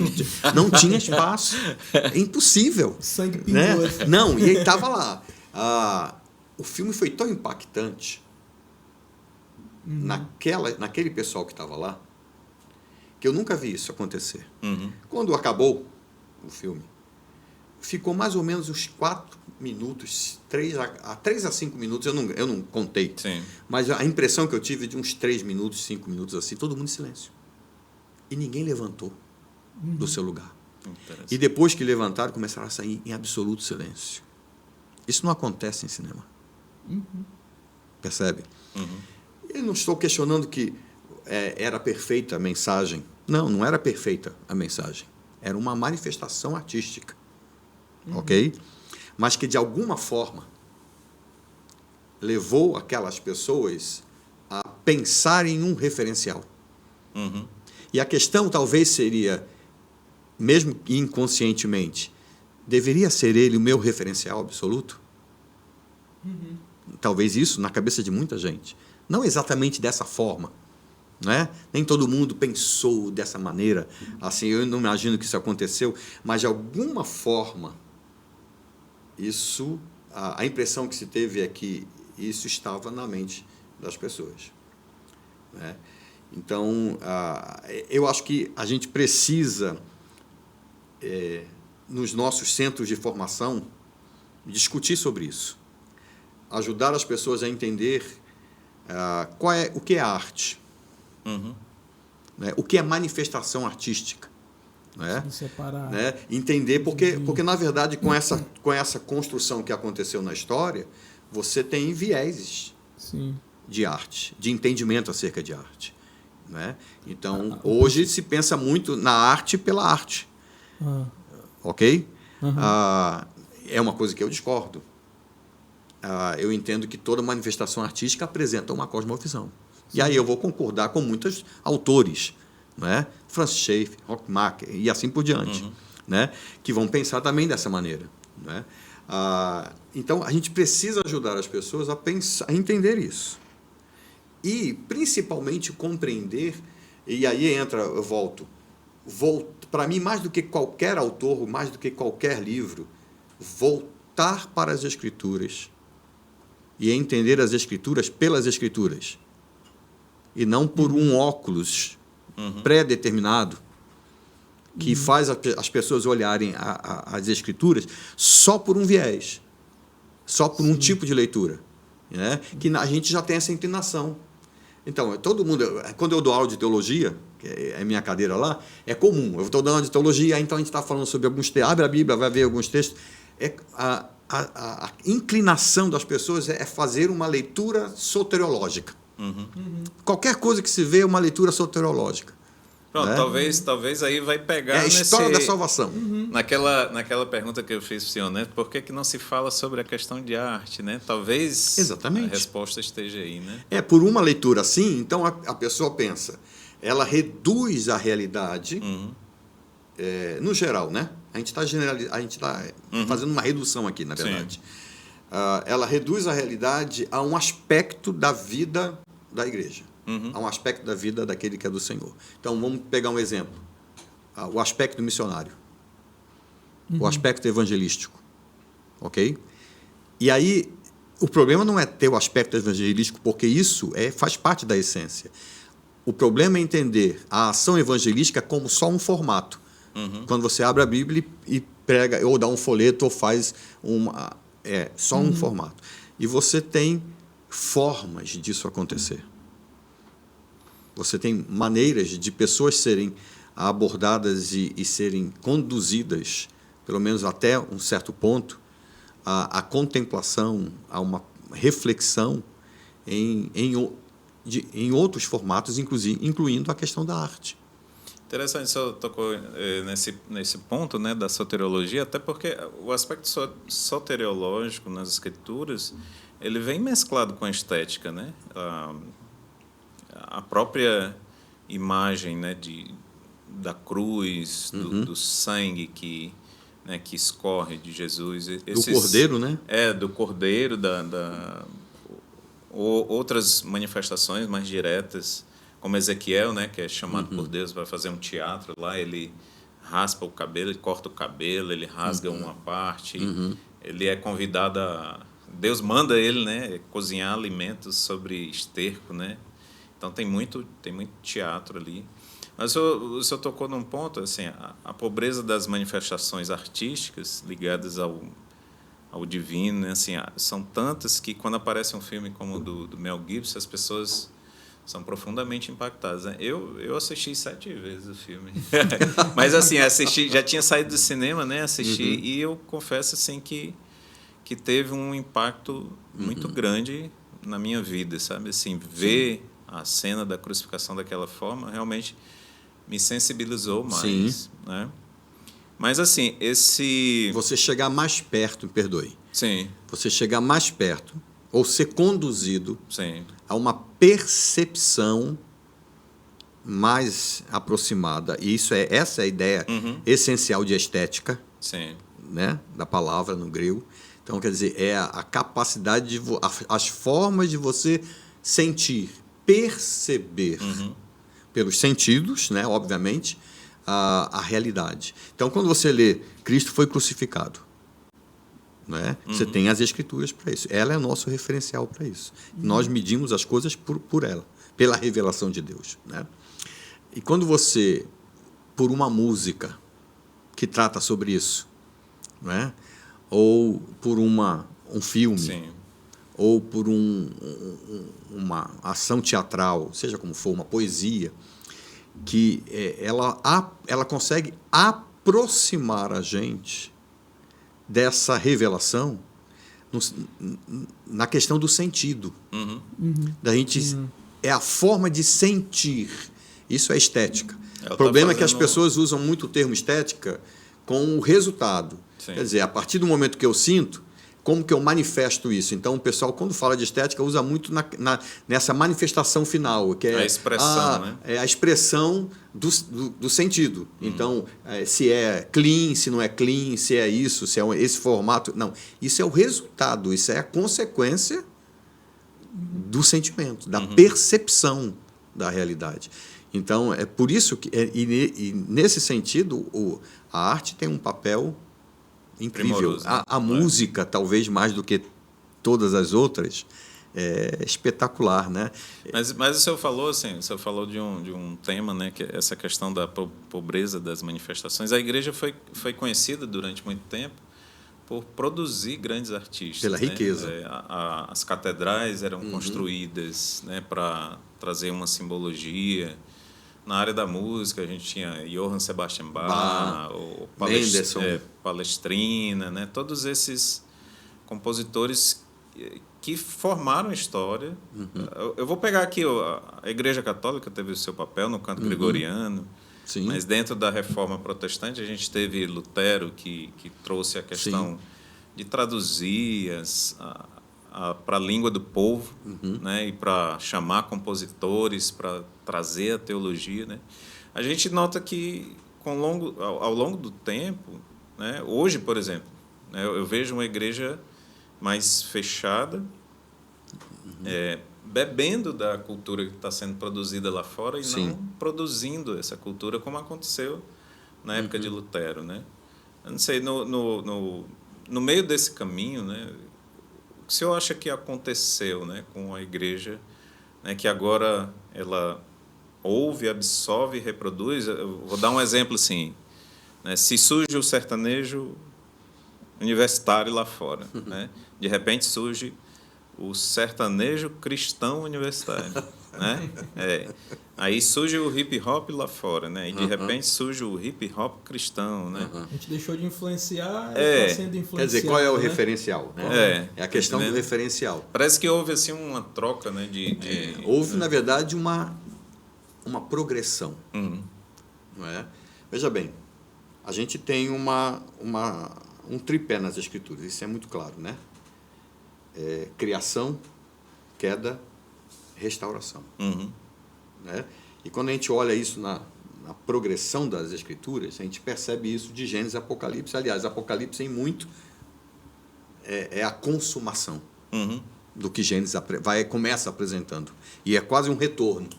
Não tinha espaço. É impossível. Sangue Né? pingou. Assim. Não, e ele estava lá. O filme foi tão impactante naquele pessoal que estava lá, que eu nunca vi isso acontecer. Quando acabou o filme, ficou mais ou menos uns 4 minutos, 3 a 5 minutos, eu não contei. Sim. Mas a impressão que eu tive de uns 3 minutos, 5 minutos assim, todo mundo em silêncio. E ninguém levantou do seu lugar. E depois que levantaram, começaram a sair em absoluto silêncio. Isso não acontece em cinema. Percebe? Eu não estou questionando que era perfeita a mensagem. Não era perfeita a mensagem. Era uma manifestação artística. Ok? Mas que, de alguma forma, levou aquelas pessoas a pensar em um referencial. E a questão talvez seria, mesmo inconscientemente, deveria ser ele o meu referencial absoluto? Talvez isso na cabeça de muita gente. Não exatamente dessa forma. Né? Nem todo mundo pensou dessa maneira. Assim, eu não imagino que isso aconteceu, mas de alguma forma, isso, a impressão que se teve é que isso estava na mente das pessoas. Né? Então, eu acho que a gente precisa, nos nossos centros de formação, discutir sobre isso. Ajudar as pessoas a entender o que é arte. Né? O que é manifestação artística. Né? Separar. Né? Entender, porque, na verdade, com essa construção que aconteceu na história, você tem vieses de arte, de entendimento acerca de arte. Né? Então, hoje se pensa muito na arte pela arte. Ok? É uma coisa que eu discordo. Eu entendo que toda manifestação artística apresenta uma cosmovisão. E aí eu vou concordar com muitos autores, né? Francis Schaeffer, Rockmacher e assim por diante, né? Que vão pensar também dessa maneira. Né? Então, a gente precisa ajudar as pessoas a entender isso. E, principalmente, compreender, e aí eu volto para mim, mais do que qualquer autor, mais do que qualquer livro, voltar para as Escrituras e entender as Escrituras pelas Escrituras. E não por um óculos pré-determinado que faz as pessoas olharem as Escrituras só por um viés, só por um tipo de leitura. Né? Que a gente já tem essa inclinação. Então, todo mundo, quando eu dou aula de teologia, que é a minha cadeira lá, é comum. Eu estou dando aula de teologia, então a gente está falando sobre alguns textos, abre a Bíblia, vai ver alguns textos. A inclinação das pessoas é fazer uma leitura soteriológica. Qualquer coisa que se vê é uma leitura soteriológica. Pronto, né? talvez aí vai pegar a história da salvação. Naquela pergunta que eu fiz para o senhor, né? Por que não se fala sobre a questão de arte, né? Talvez Exatamente. A resposta esteja aí, né? Por uma leitura assim, então a pessoa pensa, ela reduz a realidade, no geral, né? A gente está fazendo uma redução aqui, na verdade. Ela reduz a realidade a um aspecto da vida da igreja. A um aspecto da vida daquele que é do Senhor. Então, vamos pegar um exemplo. O aspecto missionário. O aspecto evangelístico. Ok? E aí, o problema não é ter o aspecto evangelístico, porque isso faz parte da essência. O problema é entender a ação evangelística como só um formato. Quando você abre a Bíblia e prega, ou dá um folheto, ou faz só um formato. E você tem formas disso acontecer. Você tem maneiras de pessoas serem abordadas e serem conduzidas, pelo menos até um certo ponto, à contemplação, a uma reflexão em outros formatos, incluindo a questão da arte. Interessante, o senhor tocou nesse ponto, né, da soteriologia, até porque o aspecto soteriológico nas Escrituras ele vem mesclado com a estética, né? A própria imagem, né, da cruz, do sangue que escorre de Jesus. Do cordeiro, né? Do cordeiro, outras manifestações mais diretas, como Ezequiel, né, que é chamado por Deus para fazer um teatro lá, ele raspa o cabelo, ele corta o cabelo, ele rasga uma parte, ele é convidado a... Deus manda ele, né, cozinhar alimentos sobre esterco, né? Então tem muito teatro ali. Mas o senhor tocou num ponto, assim, a pobreza das manifestações artísticas ligadas ao divino, né? Assim, são tantas que quando aparece um filme como o do Mel Gibson, as pessoas são profundamente impactadas, né? Eu assisti 7 vezes o filme. Mas assim, já tinha saído do cinema, né? Assisti e eu confesso assim que teve um impacto muito grande na minha vida, sabe? Assim, ver a cena da crucificação daquela forma realmente me sensibilizou mais, né? Mas assim, Você chegar mais perto, me perdoe. Sim. Você chegar mais perto ou ser conduzido Sim. a uma percepção mais aproximada. E essa é a ideia essencial de estética, Sim. né, da palavra no grego. Então, quer dizer, é a capacidade as formas de você sentir, perceber pelos sentidos, né, obviamente, a realidade. Então, quando você lê Cristo foi crucificado, né, você tem as Escrituras para isso. Ela é o nosso referencial para isso. Nós medimos as coisas por ela, pela revelação de Deus, né? E quando você, por uma música que trata sobre isso, né, ou por um filme, Sim. ou por uma ação teatral, seja como for, uma poesia, que ela consegue aproximar a gente dessa revelação na questão do sentido. Da gente, é a forma de sentir. Isso é estética. O problema é que as pessoas usam muito o termo estética com o resultado. Sim. Quer dizer, a partir do momento que eu sinto, como que eu manifesto isso? Então, o pessoal, quando fala de estética, usa muito nessa manifestação final, que é a expressão, né? É a expressão do sentido. Então, se é clean, se não é clean, se é isso, se é esse formato. Não, isso é o resultado, isso é a consequência do sentimento, da percepção da realidade. Então, é por isso que, e nesse sentido, a arte tem um papel incrível. Né? A música, talvez mais do que todas as outras, é espetacular, né? Mas o senhor falou assim, de um tema, né, que é essa questão da pobreza das manifestações. A igreja foi conhecida durante muito tempo por produzir grandes artistas. Pela riqueza. Né? As catedrais eram construídas, né, para trazer uma simbologia. Na área da música, a gente tinha Johann Sebastian Bach, o Palestrina, né? Todos esses compositores que formaram a história. Eu vou pegar aqui, a Igreja Católica teve o seu papel no canto gregoriano, Sim. mas dentro da Reforma Protestante a gente teve Lutero, que trouxe a questão de traduzir para a língua do povo, né, e para chamar compositores, para trazer a teologia, né? A gente nota que ao longo do tempo, né, hoje, por exemplo, né, eu vejo uma igreja mais fechada, bebendo da cultura que está sendo produzida lá fora e não produzindo essa cultura como aconteceu na época de Lutero, né? Eu não sei, no meio desse caminho, né, o que o senhor acha que aconteceu, né, com a igreja, né, que agora ela ouve, absorve e reproduz? Eu vou dar um exemplo assim, né, se surge o sertanejo universitário lá fora, né, de repente surge o sertanejo cristão universitário, né? Aí surge o hip hop lá fora, né? E de repente surge o hip hop cristão, né? A gente deixou de influenciar e está sendo influenciado. Quer dizer, qual é o né? referencial? Né? É a questão do referencial. Parece que houve assim uma troca, né? Houve, na verdade, uma progressão. Não é? Veja bem, a gente tem um tripé nas Escrituras, isso é muito claro, né? Criação, queda, restauração. Né? E quando a gente olha isso na progressão das Escrituras, a gente percebe isso de Gênesis e Apocalipse. Aliás, Apocalipse em muito é a consumação. do que Gênesis começa apresentando. E é quase um retorno,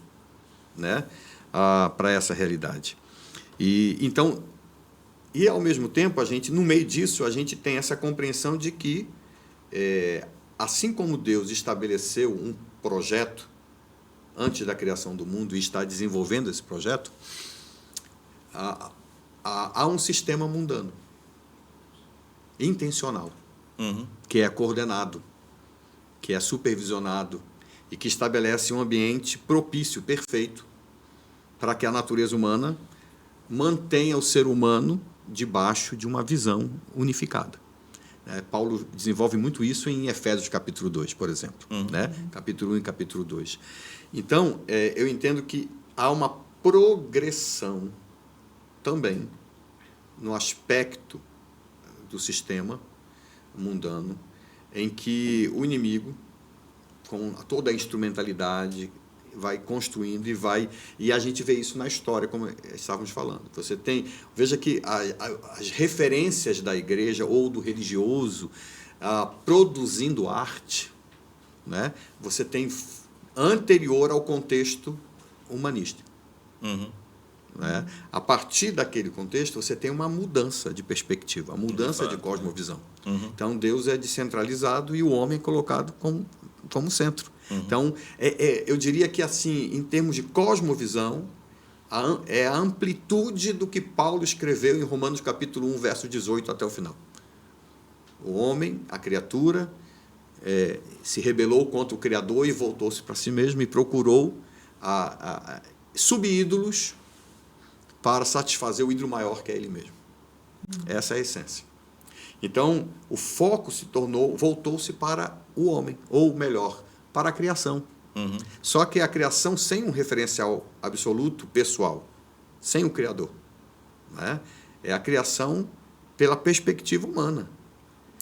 né, para essa realidade. Então, ao mesmo tempo, no meio disso, a gente tem essa compreensão de que, assim como Deus estabeleceu um projeto antes da criação do mundo e está desenvolvendo esse projeto, há um sistema mundano, intencional, que é coordenado, que é supervisionado e que estabelece um ambiente propício, perfeito, para que a natureza humana mantenha o ser humano debaixo de uma visão unificada. Paulo desenvolve muito isso em Efésios capítulo 2, por exemplo, né? Capítulo 1 e capítulo 2. Então, eu entendo que há uma progressão também no aspecto do sistema mundano, em que o inimigo, com toda a instrumentalidade, vai construindo e a gente vê isso na história, como estávamos falando. Veja que as referências da igreja ou do religioso produzindo arte, né, você tem anterior ao contexto humanista. Né? A partir daquele contexto, você tem uma mudança de perspectiva, uma mudança de cosmovisão. Então, Deus é descentralizado e o homem é colocado como centro. Então, eu diria que, assim, em termos de cosmovisão, é a amplitude do que Paulo escreveu em Romanos capítulo 1, verso 18 até o final. O homem, a criatura, se rebelou contra o Criador e voltou-se para si mesmo e procurou subídolos para satisfazer o ídolo maior que é ele mesmo. Essa é a essência. Então, o foco voltou-se para o homem, ou melhor, para a criação. Só que a criação sem um referencial absoluto, pessoal, sem o Criador. Né? É a criação pela perspectiva humana.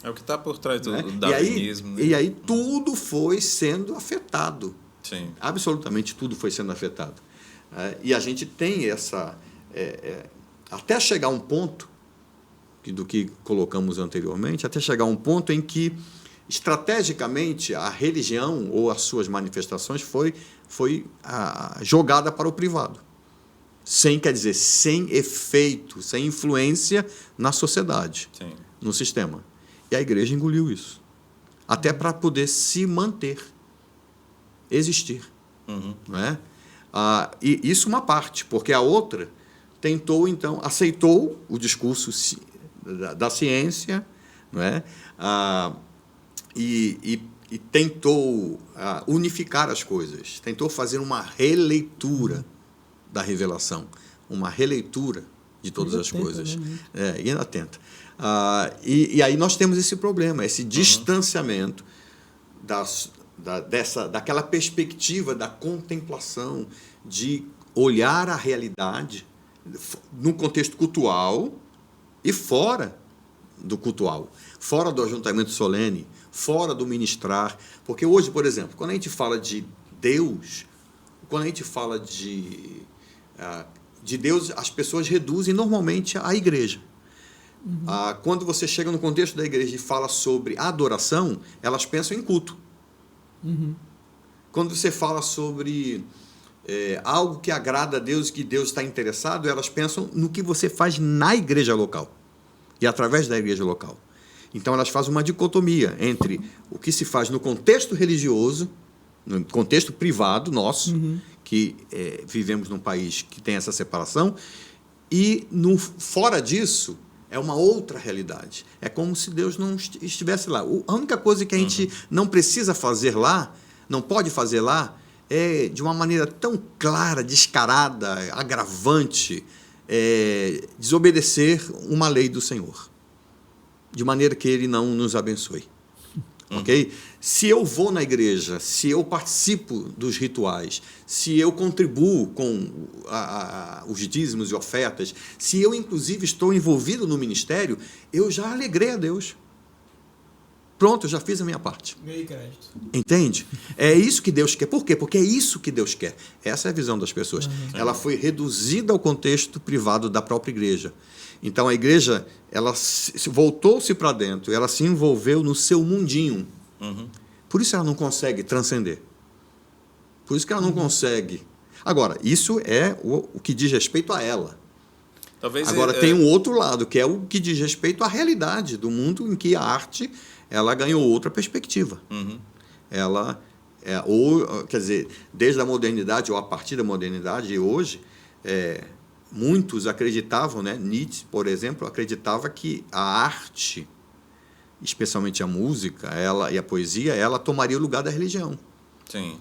É o que está por trás do né? darwinismo. E aí tudo foi sendo afetado. Sim. Absolutamente tudo foi sendo afetado. E a gente tem essa... até chegar a um ponto, do que colocamos anteriormente, até chegar a um ponto em que, estrategicamente, a religião ou as suas manifestações foi jogada para o privado. Sem efeito, sem influência na sociedade, Sim. no sistema. E a igreja engoliu isso. Até para poder se manter, existir. Não é? E isso uma parte, porque a outra aceitou o discurso da ciência, não é? E tentou unificar as coisas, tentou fazer uma releitura da revelação, uma releitura de todas as coisas. Né? E ainda tenta. E aí nós temos esse problema, esse distanciamento daquela perspectiva da contemplação, de olhar a realidade no contexto cultual e fora do cultual, fora do ajuntamento solene, fora do ministrar. Porque hoje, por exemplo, quando a gente fala de Deus, quando a gente fala de Deus, as pessoas reduzem normalmente à igreja. Quando você chega no contexto da igreja e fala sobre adoração, elas pensam em culto. Quando você fala sobre algo que agrada a Deus, que Deus está interessado, elas pensam no que você faz na igreja local e através da igreja local. Então, elas fazem uma dicotomia entre o que se faz no contexto religioso, no contexto privado nosso, que vivemos num país que tem essa separação, e fora disso é uma outra realidade. É como se Deus não estivesse lá. A única coisa que a gente não precisa fazer lá, não pode fazer lá, é de uma maneira tão clara, descarada, agravante, desobedecer uma lei do Senhor, de maneira que Ele não nos abençoe. Okay? Se eu vou na igreja, se eu participo dos rituais, se eu contribuo com os dízimos e ofertas, se eu, inclusive, estou envolvido no ministério, eu já alegrei a Deus. Pronto, eu já fiz a minha parte. Ganhei crédito. Entende? É isso que Deus quer. Por quê? Porque é isso que Deus quer. Essa é a visão das pessoas. Ela foi reduzida ao contexto privado da própria igreja. Então, a igreja, ela voltou-se para dentro, ela se envolveu no seu mundinho. Por isso ela não consegue transcender. Por isso que ela não consegue. Agora, isso é o que diz respeito a ela. Talvez Agora, tem um outro lado, que é o que diz respeito à realidade do mundo em que a arte ela ganhou outra perspectiva. Ela, quer dizer, desde a modernidade, ou a partir da modernidade, e hoje, muitos acreditavam, né? Nietzsche, por exemplo, acreditava que a arte, especialmente a música e a poesia, ela tomaria o lugar da religião. Sim.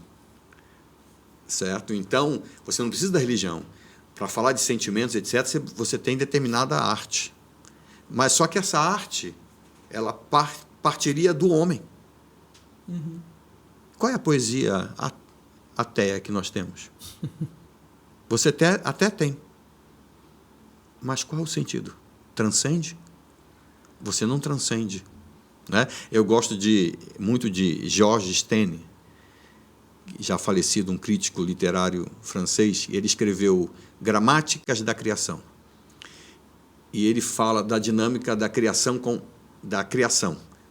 Certo? Então, você não precisa da religião. Para falar de sentimentos, etc., você tem determinada arte. Mas só que essa arte, ela partiria do homem. Qual é a poesia ateia que nós temos? Você até tem. Mas qual é o sentido? Transcende? Você não transcende. Né? Eu gosto muito de Georges Stein, já falecido, um crítico literário francês. Ele escreveu Gramáticas da Criação. E ele fala da dinâmica da criação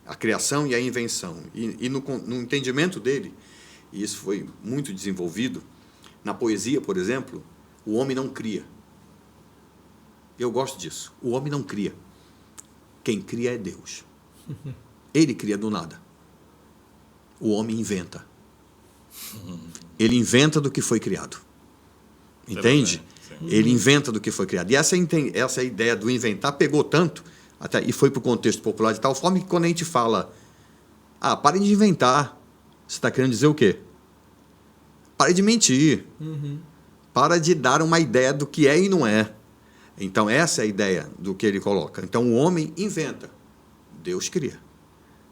a criação e a invenção. E no entendimento dele, e isso foi muito desenvolvido, na poesia, por exemplo, o homem não cria. Eu gosto disso. O homem não cria. Quem cria é Deus. Ele cria do nada. O homem inventa. Ele inventa do que foi criado. Entende? Ele inventa do que foi criado. E essa ideia do inventar pegou tanto, e foi para o contexto popular de tal forma que quando a gente fala, pare de inventar, você está querendo dizer o quê? Pare de mentir. Para de dar uma ideia do que é e não é. Então, essa é a ideia do que ele coloca. Então, o homem inventa, Deus cria.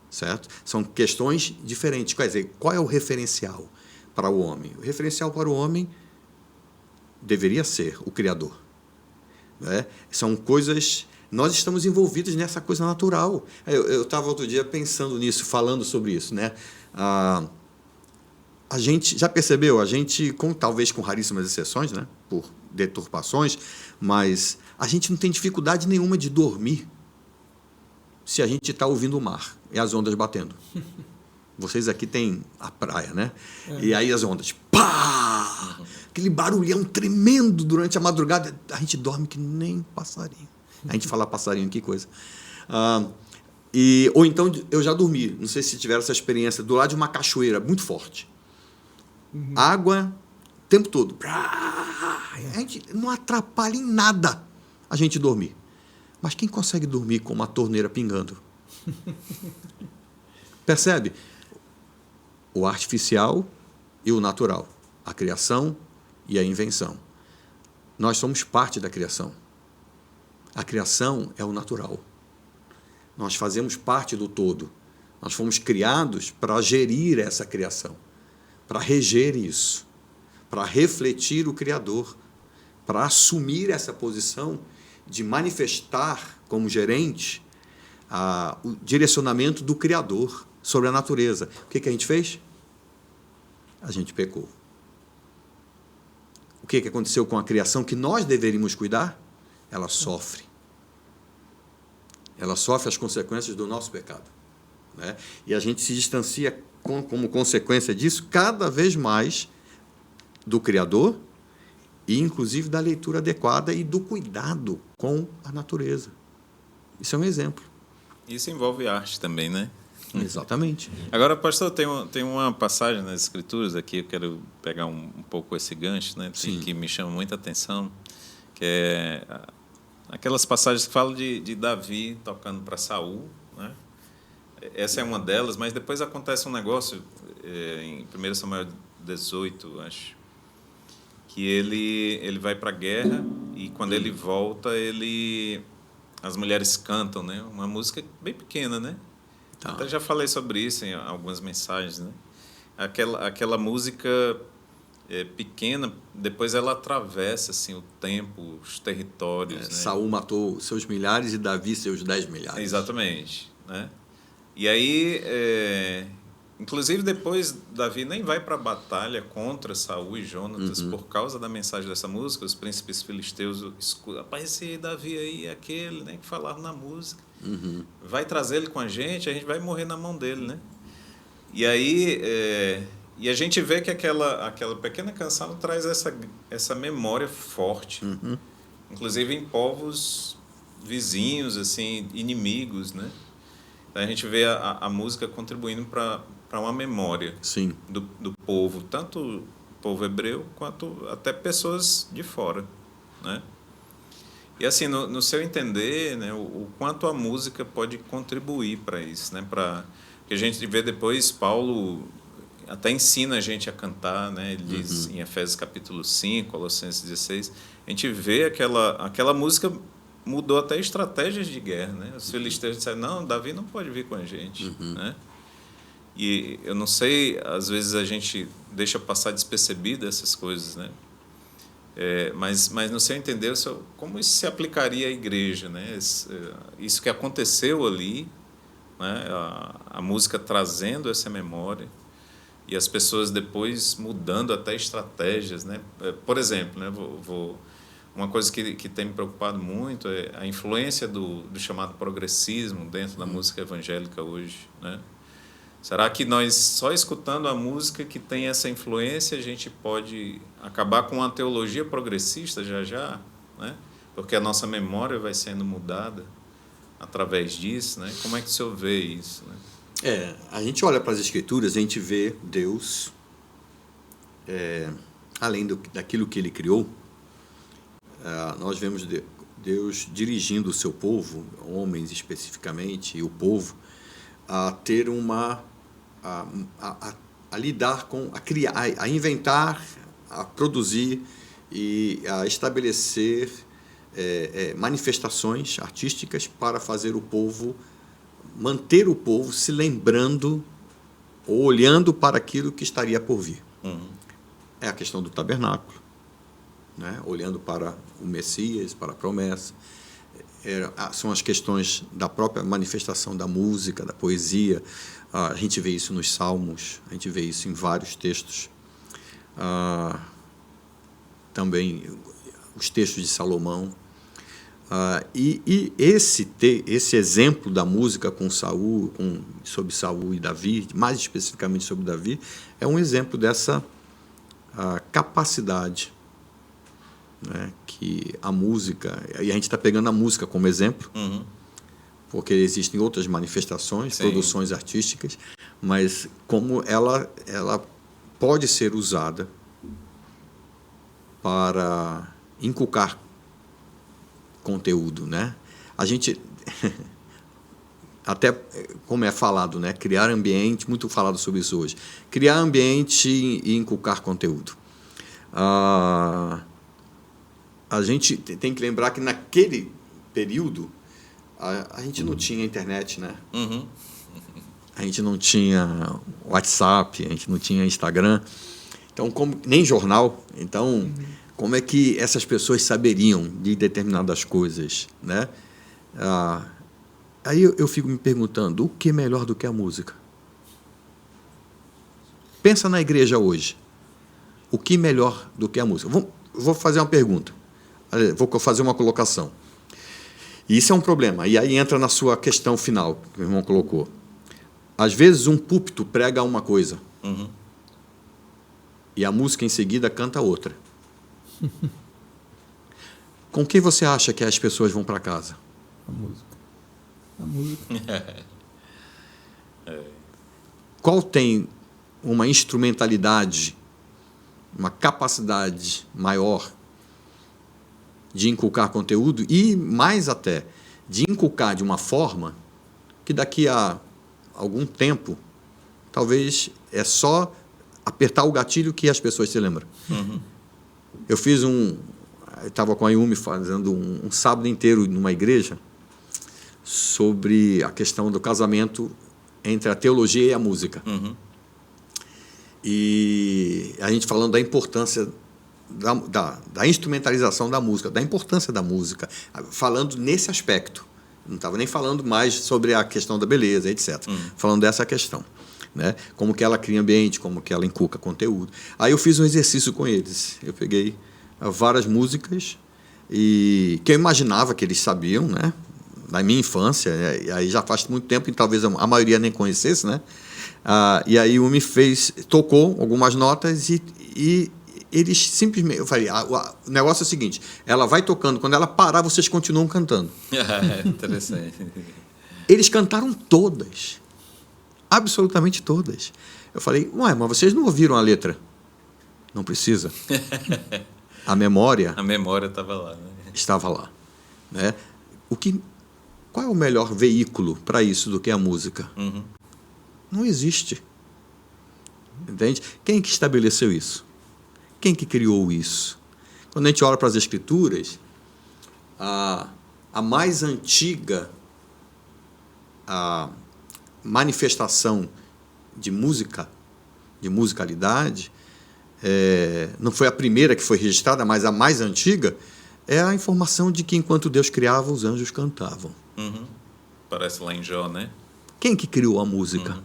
Certo? São questões diferentes. Quer dizer, qual é o referencial para o homem? O referencial para o homem deveria ser o Criador. Né? São coisas... Nós estamos envolvidos nessa coisa natural. Eu estava outro dia pensando nisso, falando sobre isso. Né? A gente, já percebeu? A gente, talvez com raríssimas exceções, né? Por deturpações, mas a gente não tem dificuldade nenhuma de dormir se a gente está ouvindo o mar e as ondas batendo. Vocês aqui têm a praia, né? E aí as ondas, pá! Aquele barulhão tremendo durante a madrugada. A gente dorme que nem passarinho. A gente fala passarinho, que coisa. Ou então, eu já dormi, não sei se tiveram essa experiência, do lado de uma cachoeira muito forte. Água o tempo todo. A gente não atrapalha em nada a gente dormir. Mas quem consegue dormir com uma torneira pingando? Percebe? O artificial e o natural. A criação e a invenção. Nós somos parte da criação. A criação é o natural. Nós fazemos parte do todo. Nós fomos criados para gerir essa criação, para reger isso, para refletir o Criador, para assumir essa posição de manifestar como gerente o direcionamento do Criador sobre a natureza. O que a gente fez? A gente pecou. O que aconteceu com a criação que nós deveríamos cuidar? Ela sofre. Ela sofre as consequências do nosso pecado. Né? E a gente se distancia, como consequência disso, cada vez mais do Criador e, inclusive, da leitura adequada e do cuidado com a natureza. Isso é um exemplo. Isso envolve arte também, né? Exatamente. Agora, pastor, tem uma passagem nas Escrituras aqui, eu quero pegar um pouco esse gancho, né? Que me chama muita atenção, que é aquelas passagens que falam de Davi tocando para Saul, né? Essa é uma delas, mas depois acontece um negócio em 1 Samuel 18, acho, que ele vai para a guerra e quando ele volta, as mulheres cantam, né? Uma música bem pequena, né? Tá. Até já falei sobre isso em algumas mensagens, né? Aquela música pequena, depois ela atravessa assim, o tempo, os territórios. Né? Saul matou seus milhares e Davi seus 10 milhares. Exatamente. Né? E aí, inclusive depois, Davi nem vai para a batalha contra Saul e Jonatas por causa da mensagem dessa música. Os príncipes filisteus escutam, rapaz, esse Davi aí é aquele, né, que falava na música. Vai trazer ele com a gente vai morrer na mão dele, né? E aí, e a gente vê que aquela pequena canção traz essa memória forte, inclusive em povos vizinhos, assim, inimigos, né? Então a gente vê a música contribuindo para uma memória do povo, tanto o povo hebreu quanto até pessoas de fora, né? E assim, no seu entender, né, o quanto a música pode contribuir para isso, né? Que a gente vê depois, Paulo até ensina a gente a cantar, né? Ele diz em Efésios capítulo 5, Colossenses 16, a gente vê aquela música mudou até estratégias de guerra, né? Os filisteus disseram, não, Davi não pode vir com a gente, né? E eu não sei, às vezes a gente deixa passar despercebido essas coisas, né? Mas no seu entender, como isso se aplicaria à igreja, né? Isso que aconteceu ali, né? A música trazendo essa memória e as pessoas depois mudando até estratégias, né? Por exemplo, né? Uma coisa que tem me preocupado muito é a influência do chamado progressismo dentro da música evangélica hoje, né? Será que nós, só escutando a música que tem essa influência, a gente pode acabar com uma teologia progressista já, né? Porque a nossa memória vai sendo mudada através disso, né? Como é que o senhor vê isso, né? A gente olha para as Escrituras, a gente vê Deus, além daquilo que Ele criou, nós vemos Deus dirigindo o seu povo, homens especificamente, e o povo, a ter a lidar com, a criar, a inventar, a produzir e a estabelecer manifestações artísticas para fazer o povo, manter o povo se lembrando ou olhando para aquilo que estaria por vir. É a questão do tabernáculo, né? Olhando para o Messias, para a promessa. São as questões da própria manifestação da música, da poesia. A gente vê isso nos Salmos, a gente vê isso em vários textos. Também os textos de Salomão. E esse exemplo da música com Saul, sobre Saul e Davi, mais especificamente sobre Davi, é um exemplo dessa capacidade, né, que a música, e a gente está pegando a música como exemplo, porque existem outras manifestações, produções artísticas, mas como ela pode ser usada para inculcar conteúdo, né? A gente até como é falado, né? Criar ambiente, muito falado sobre isso hoje. Criar ambiente e inculcar conteúdo. A gente tem que lembrar que naquele período a gente não tinha internet, né? A gente não tinha WhatsApp, a gente não tinha Instagram, então nem jornal. Então, como é que essas pessoas saberiam de determinadas coisas, né? Aí eu fico me perguntando, o que é melhor do que a música? Pensa na igreja hoje. O que é melhor do que a música? Vou fazer uma pergunta. Vou fazer uma colocação. E isso é um problema. E aí entra na sua questão final, que o irmão colocou. Às vezes um púlpito prega uma coisa. E a música em seguida canta outra. Com quem você acha que as pessoas vão para casa? A música. Qual tem uma instrumentalidade, uma capacidade maior de inculcar conteúdo e, mais até, de inculcar de uma forma que daqui a algum tempo, talvez é só apertar o gatilho que as pessoas se lembram. Eu estava com a Yumi fazendo um sábado inteiro numa igreja sobre a questão do casamento entre a teologia e a música. E a gente falando da importância da instrumentalização da música, da importância da música, falando nesse aspecto. Não estava nem falando mais sobre a questão da beleza, etc. Falando dessa questão, né? Como que ela cria ambiente, como que ela inculca conteúdo. Aí eu fiz um exercício com eles. Eu peguei várias músicas e que eu imaginava que eles sabiam, né? na minha infância, e aí já faz muito tempo, e talvez a maioria nem conhecesse, né? E aí o me tocou algumas notas e eles simplesmente... Eu falei, o negócio é o seguinte, ela vai tocando, quando ela parar, vocês continuam cantando. Interessante. Eles cantaram todas, absolutamente todas. Eu falei, ué, mas vocês não ouviram a letra? Não precisa. A memória estava lá, né? Estava lá, né? Qual é o melhor veículo para isso do que a música? Uhum. Não existe. Entende? Quem que estabeleceu isso? Quem que criou isso? Quando a gente olha para as Escrituras, a mais antiga manifestação de música, de musicalidade, não foi a primeira que foi registrada, mas a mais antiga, é a informação de que enquanto Deus criava, os anjos cantavam. Uhum. Parece lá em Jó, né? Quem que criou a música? Uhum.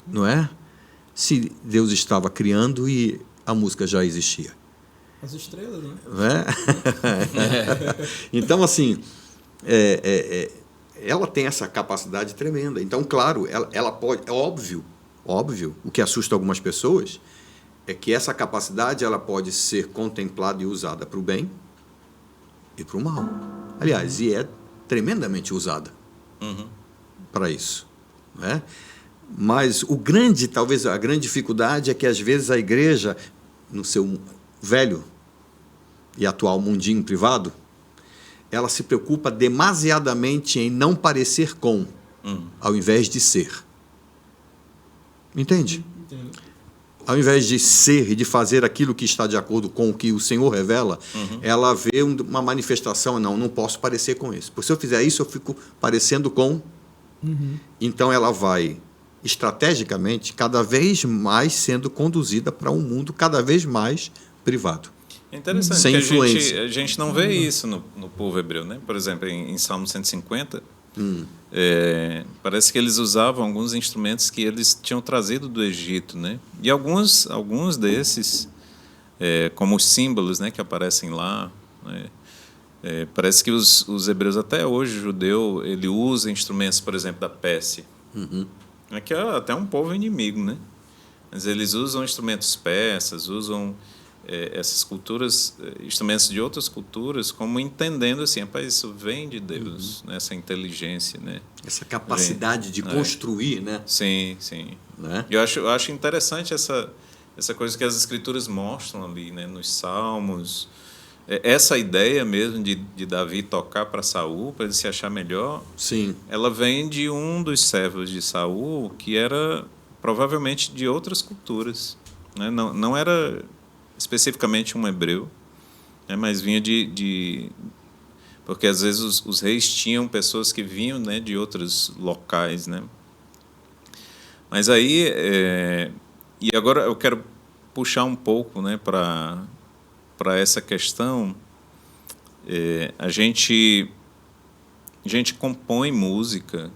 Não é? Se Deus estava criando e a música já existia. As estrelas, né? Não é? Então, assim, ela tem essa capacidade tremenda. Então, claro, ela pode... É óbvio, o que assusta algumas pessoas é que essa capacidade ela pode ser contemplada e usada para o bem e para o mal. Aliás, e é tremendamente usada para isso. Né? Mas talvez a grande dificuldade é que, às vezes, a igreja, no seu velho e atual mundinho privado, ela se preocupa demasiadamente em não parecer com, ao invés de ser. Entende? Entendo. Ao invés de ser e de fazer aquilo que está de acordo com o que o Senhor revela, ela vê uma manifestação, não posso parecer com isso. Porque se eu fizer isso, eu fico parecendo com... Então, ela vai, estrategicamente, cada vez mais sendo conduzida para um mundo cada vez mais privado. É interessante, sem porque influência. a gente não vê isso no povo hebreu, né? Por exemplo, em Salmo 150, parece que eles usavam alguns instrumentos que eles tinham trazido do Egito, né? E alguns desses, como os símbolos, né, que aparecem lá, né? Parece que os hebreus, até hoje, o judeu, ele usa instrumentos, por exemplo, da Pérsia, que é até um povo inimigo, né? Mas eles usam instrumentos persas, usam essas culturas, instrumentos de outras culturas, como entendendo assim, isso vem de Deus, né? Essa inteligência, né? Essa capacidade de construir, né? Sim, sim. Né? Eu acho interessante essa coisa que as Escrituras mostram ali, né? Nos Salmos. Essa ideia mesmo de Davi tocar para Saul, para ele se achar melhor, Sim. ela vem de um dos servos de Saul, que era provavelmente de outras culturas, né? Não era especificamente um hebreu, né? Mas vinha porque às vezes os reis tinham pessoas que vinham, né, de outros locais, né? Mas aí, e agora eu quero puxar um pouco, né, para essa questão. A gente compõe música,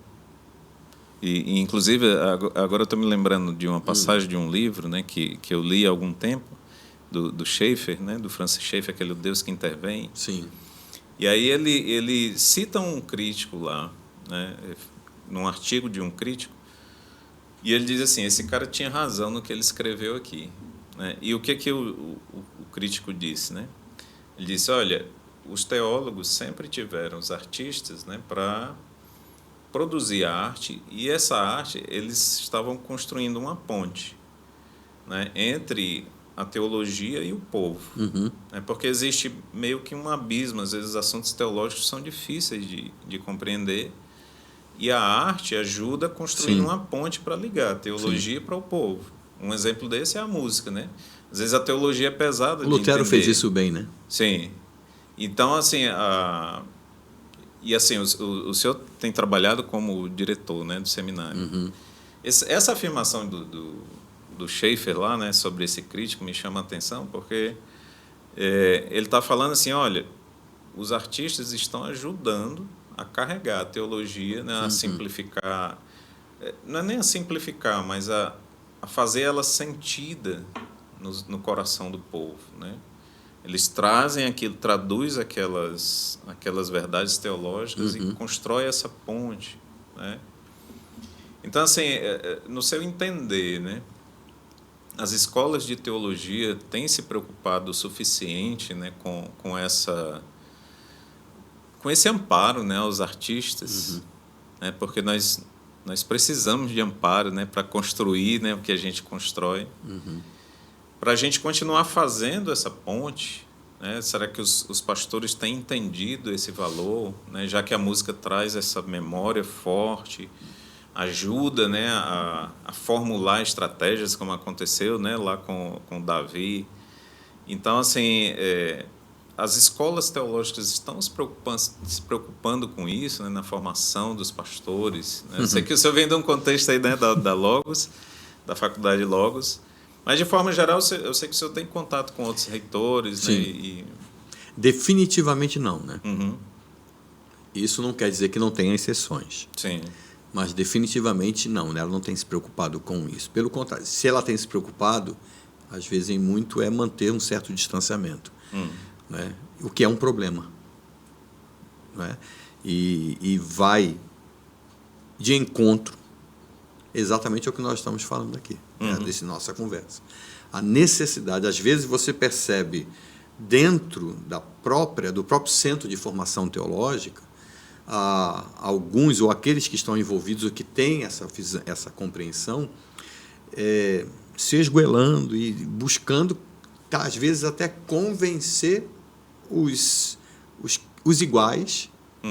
e inclusive agora eu estou me lembrando de uma passagem de um livro, né, que eu li há algum tempo, do Schaeffer, né, do Francis Schaeffer, aquele Deus que intervém. Sim. E aí ele cita um crítico lá, né, num artigo de um crítico, e ele diz assim, esse cara tinha razão no que ele escreveu aqui, né? E o que o crítico disse, né? Ele disse, olha, os teólogos sempre tiveram os artistas, né, para produzir arte, e essa arte eles estavam construindo uma ponte, né, entre a teologia e o povo. Né, porque existe meio que um abismo, às vezes os assuntos teológicos são difíceis de compreender, e a arte ajuda a construir uma ponte para ligar a teologia para o povo. Um exemplo desse é a música, né? Às vezes a teologia é pesada de entender. Lutero fez isso bem, né? Sim. Então, assim, e assim, o senhor tem trabalhado como diretor, né, do seminário. Essa afirmação do Schaeffer lá, né, sobre esse crítico me chama a atenção, porque ele está falando assim, olha, os artistas estão ajudando a carregar a teologia, né, a simplificar, não é nem a simplificar, mas a fazer ela sentida no coração do povo, né? Eles trazem aquilo, traduz aquelas verdades teológicas e constrói essa ponte, né? Então, assim, no seu entender, né, as escolas de teologia têm se preocupado o suficiente, né, com esse amparo, né, aos artistas, né, porque nós precisamos de amparo, né, para construir, né, o que a gente constrói. Para a gente continuar fazendo essa ponte, né, será que os pastores têm entendido esse valor, né, já que a música traz essa memória forte, ajuda, né, a formular estratégias, como aconteceu, né, lá com Davi. Então, assim, as escolas teológicas estão se preocupando com isso, né, na formação dos pastores, né? Eu sei que o senhor vem de um contexto aí, né, da Logos, da Faculdade Logos, mas, de forma geral, eu sei que o senhor tem contato com outros reitores. Né, definitivamente não, né? Isso não quer dizer que não tenha exceções. Sim. Mas definitivamente não, né? Ela não tem se preocupado com isso. Pelo contrário, se ela tem se preocupado, às vezes em muito é manter um certo distanciamento, né? O que é um problema, né? E vai de encontro exatamente ao que nós estamos falando aqui, né? Dessa nossa conversa. A necessidade, às vezes você percebe dentro do próprio centro de formação teológica, alguns ou aqueles que estão envolvidos ou que têm essa compreensão se esgoelando e buscando, às vezes, até convencer os iguais,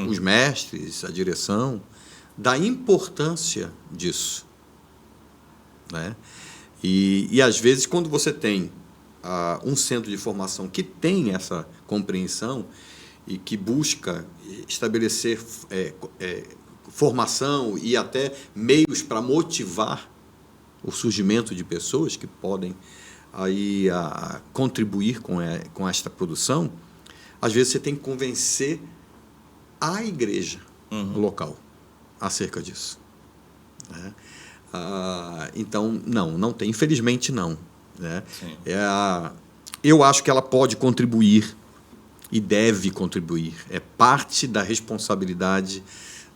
os mestres, a direção, da importância disso, né? E às vezes, quando você tem um centro de formação que tem essa compreensão e que busca estabelecer formação e até meios para motivar o surgimento de pessoas que podem aí contribuir com esta produção, às vezes você tem que convencer a igreja local acerca disso, né? Então, não tem, infelizmente não, né? Eu acho que ela pode contribuir e deve contribuir. É parte da responsabilidade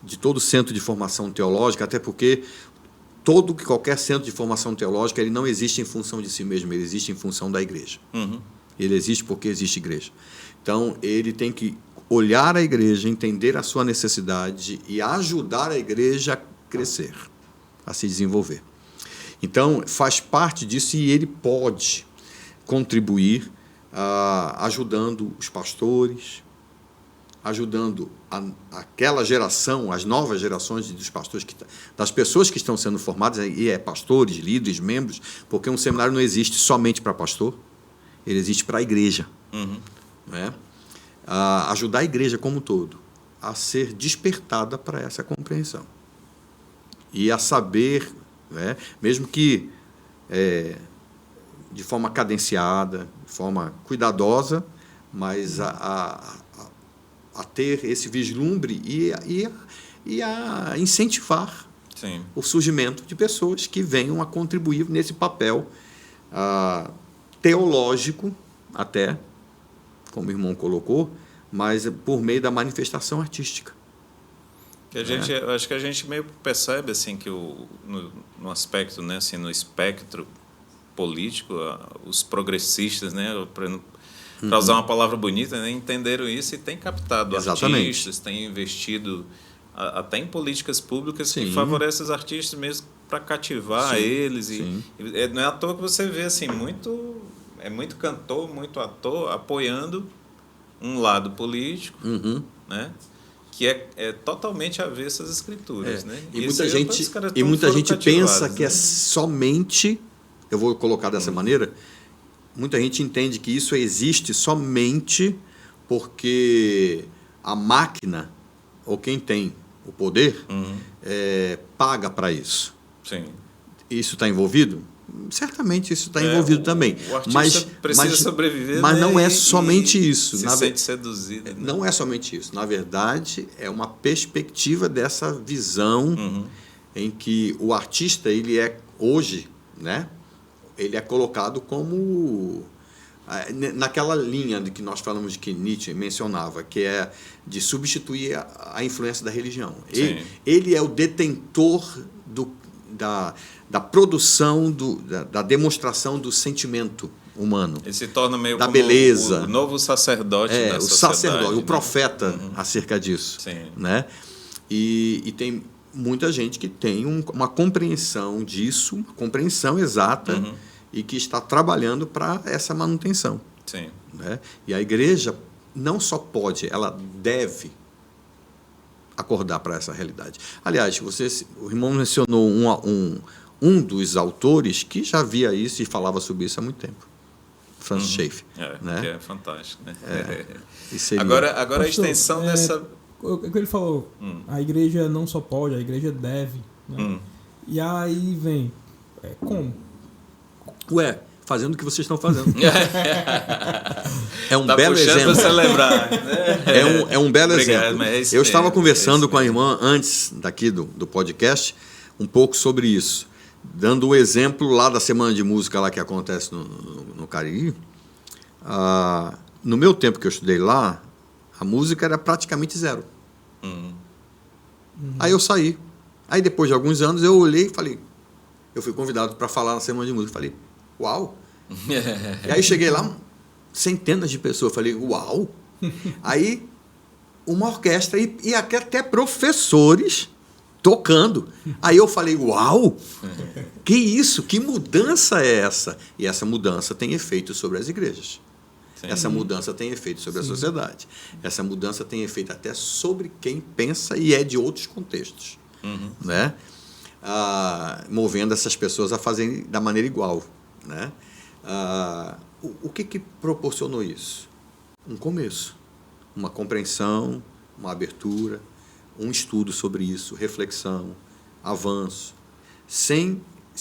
de todo centro de formação teológica, até porque qualquer centro de formação teológica ele não existe em função de si mesmo, ele existe em função da igreja. Ele existe porque existe igreja. Então, ele tem que olhar a igreja, entender a sua necessidade e ajudar a igreja a crescer, a se desenvolver. Então, faz parte disso e ele pode contribuir ajudando os pastores, ajudando aquela geração, as novas gerações dos pastores, das pessoas que estão sendo formadas, e pastores, líderes, membros, porque um seminário não existe somente para pastor, ele existe para a igreja. Né? Ajudar a igreja como um todo a ser despertada para essa compreensão. E a saber, né, mesmo que de forma cadenciada, de forma cuidadosa, mas a ter esse vislumbre e a incentivar o surgimento de pessoas que venham a contribuir nesse papel teológico, até, como o irmão colocou, mas por meio da manifestação artística. Eu acho que a gente meio percebe assim, que no aspecto, né, assim, no espectro político, os progressistas, né, para usar uma palavra bonita, né, entenderam isso e têm captado artistas, têm investido até em políticas públicas que favorecem os artistas mesmo para cativar eles. E não é à toa que você vê assim, muito cantor, muito ator apoiando um lado político, né, que é totalmente avesso às escrituras. Né? E muita gente pensa que é somente, eu vou colocar dessa maneira, muita gente entende que isso existe somente porque a máquina, ou quem tem o poder, paga para isso. Sim. Isso está envolvido? Certamente isso está envolvido também. O artista precisa sobreviver. Mas não é somente isso. Se sente seduzido. Né? Não é somente isso. Na verdade, é uma perspectiva dessa visão em que o artista, ele é hoje, né, ele é colocado como naquela linha de que nós falamos de que Nietzsche mencionava, que é de substituir a influência da religião. Ele é o detentor da produção, da demonstração do sentimento humano. Ele se torna meio da como beleza. O novo sacerdote da sociedade. O sacerdote, né? o profeta acerca disso. Sim. Né? E tem muita gente que tem uma compreensão disso, uma compreensão exata, e que está trabalhando para essa manutenção. Sim. Né? E a igreja não só pode, ela deve acordar para essa realidade. Aliás, o irmão mencionou um dos autores que já via isso e falava sobre isso há muito tempo. Francis Schaeffer. Né? Que é fantástico. Né? Seria... Agora a extensão dessa... O que ele falou, a igreja não só pode, a igreja deve. Né? E aí vem, como? Ué, fazendo o que vocês estão fazendo. É um tá belo exemplo. Celebrar. É um belo Obrigado, exemplo. Eu estava conversando com a irmã antes daqui do podcast um pouco sobre isso, dando o exemplo lá da Semana de Música lá que acontece no Cariri. No meu tempo que eu estudei lá, a música era praticamente zero. Aí eu saí. Aí depois de alguns anos eu olhei e falei, eu fui convidado para falar na Semana de Música. Falei, uau! E aí cheguei lá, centenas de pessoas. Falei, uau! Aí uma orquestra e até professores tocando. Aí eu falei, uau! Que isso? Que mudança é essa? E essa mudança tem efeito sobre as igrejas. Sim. Essa mudança tem efeito sobre a sociedade. Essa mudança tem efeito até sobre quem pensa e é de outros contextos. Né? Movendo essas pessoas a fazerem da maneira igual. Né? O que proporcionou isso? Um começo, uma compreensão, uma abertura, um estudo sobre isso, reflexão, avanço. Se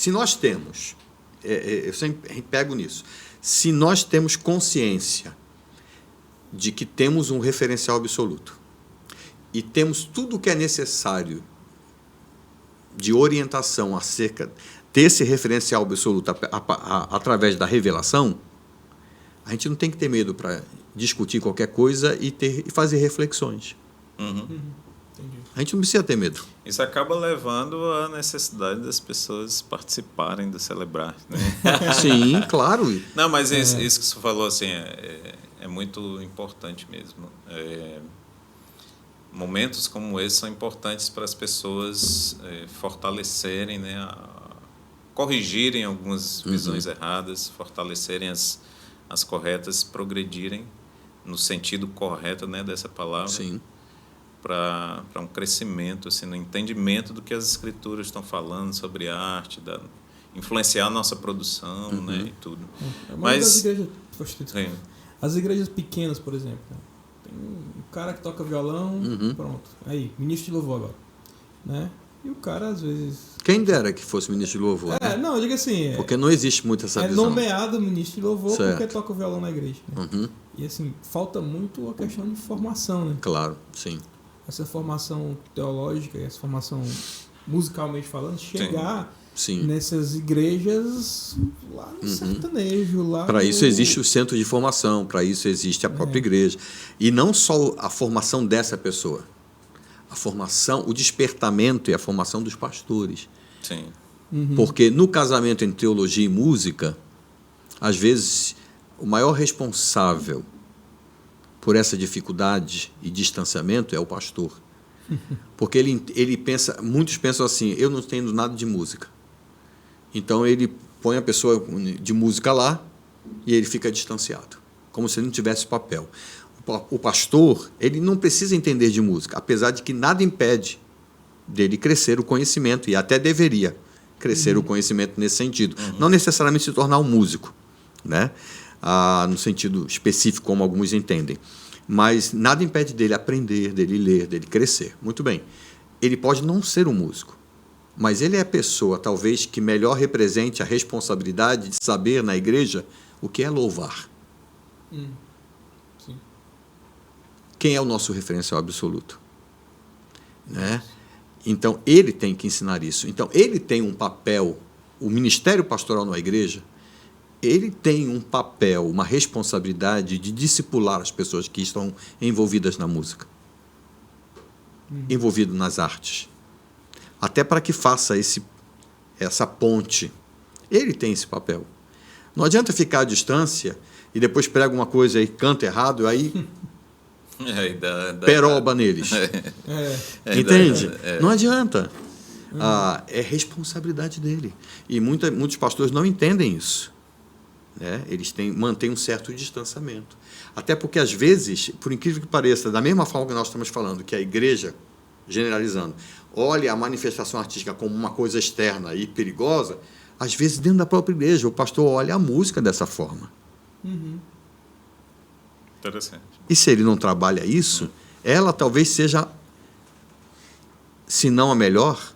nós temos, eu sempre pego nisso, se nós temos consciência de que temos um referencial absoluto e temos tudo o que é necessário de orientação acerca desse referencial absoluto através da revelação, a gente não tem que ter medo para discutir qualquer coisa e fazer reflexões. A gente não precisa ter medo. Isso acaba levando à necessidade das pessoas participarem do Celebrar, né? Sim, claro. Não, mas isso que você falou assim, é muito importante mesmo. Momentos como esse são importantes para as pessoas fortalecerem, né, corrigirem algumas visões erradas, fortalecerem as corretas, progredirem no sentido correto, né, dessa palavra. Sim. Para um crescimento, assim, no entendimento do que as escrituras estão falando sobre a arte, influenciar a nossa produção, né, e tudo. Mas as igrejas pequenas, por exemplo, tem um cara que toca violão, pronto, aí, ministro de louvor agora, né? E o cara, às vezes... Quem dera que fosse ministro de louvor. Né? Não, diga assim... Porque não existe muito essa visão. É nomeado ministro de louvor certo. Porque toca o violão na igreja. Né? E, assim, falta muito a questão de formação, né? Claro, sim. Essa formação teológica, essa formação musicalmente falando, chegar nessas igrejas lá no sertanejo. Para isso existe o centro de formação, para isso existe a própria igreja. E não só a formação dessa pessoa, a formação, o despertamento e a formação dos pastores. Sim. Porque no casamento entre teologia e música, às vezes, o maior responsável por essa dificuldade e distanciamento é o pastor. Porque ele pensa, muitos pensam assim, eu não entendo nada de música. Então ele põe a pessoa de música lá e ele fica distanciado, como se ele não tivesse papel. O pastor, ele não precisa entender de música, apesar de que nada impede dele crescer o conhecimento, e até deveria crescer o conhecimento nesse sentido. Não necessariamente se tornar um músico, né? No sentido específico, como alguns entendem. Mas nada impede dele aprender, dele ler, dele crescer. Muito bem. Ele pode não ser um músico, mas ele é a pessoa, talvez, que melhor represente a responsabilidade de saber na igreja o que é louvar. Sim. Quem é o nosso referencial absoluto? Né? Então, ele tem que ensinar isso. Então, ele tem um papel, o ministério pastoral na igreja, ele tem um papel, uma responsabilidade de discipular as pessoas que estão envolvidas na música, envolvido nas artes, até para que faça essa ponte. Ele tem esse papel. Não adianta ficar à distância e depois prega uma coisa e canta errado, aí peroba neles. Entende? Não adianta. É responsabilidade dele. E muitos pastores não entendem isso. Né? Eles mantêm um certo distanciamento. Até porque, às vezes, por incrível que pareça, da mesma forma que nós estamos falando, que a igreja, generalizando, olha a manifestação artística como uma coisa externa e perigosa, às vezes, dentro da própria igreja, o pastor olha a música dessa forma. Interessante. E se ele não trabalha isso, ela talvez seja, se não a melhor,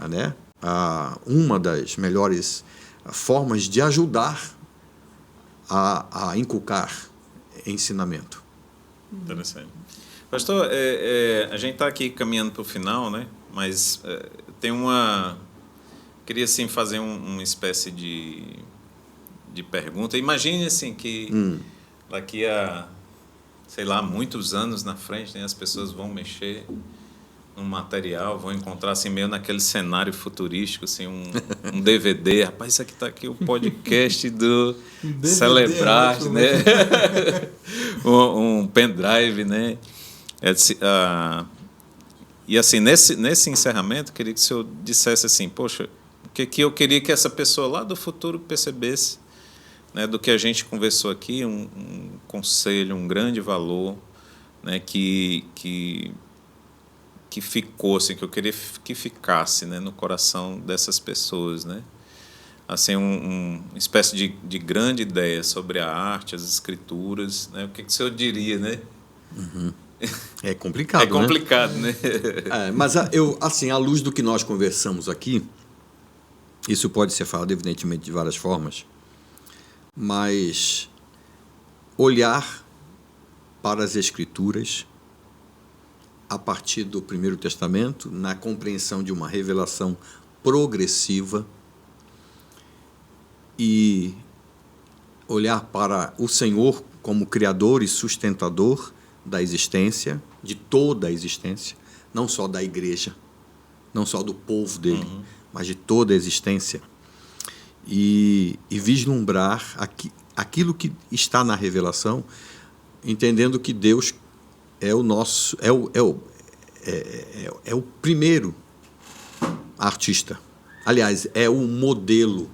né? Uma das melhores formas de ajudar a inculcar ensinamento. Interessante. Pastor, a gente está aqui caminhando para o final, né? Mas tem queria assim fazer uma espécie de pergunta. Imagine assim que daqui a, sei lá, muitos anos na frente, né, as pessoas vão mexer no material, vão encontrar assim meio naquele cenário futurístico, assim um DVD. Rapaz, isso aqui está aqui o podcast do Celebrarte, né? um pendrive, né? E assim, nesse encerramento, eu queria que o senhor dissesse assim, poxa, o que eu queria que essa pessoa lá do futuro percebesse, né, do que a gente conversou aqui, um conselho, um grande valor, né, que ficou, assim, que eu queria que ficasse, né, no coração dessas pessoas, né? Assim, uma espécie de grande ideia sobre a arte, as escrituras, né? O que o senhor diria, né? É complicado, É complicado, né? Mas assim, à luz do que nós conversamos aqui, isso pode ser falado, evidentemente, de várias formas, mas olhar para as Escrituras a partir do Primeiro Testamento, na compreensão de uma revelação progressiva, e olhar para o Senhor como Criador e sustentador da existência, de toda a existência, não só da igreja, não só do povo dele, mas de toda a existência, e vislumbrar aquilo que está na revelação, entendendo que Deus é o primeiro artista. Aliás, é o modelo,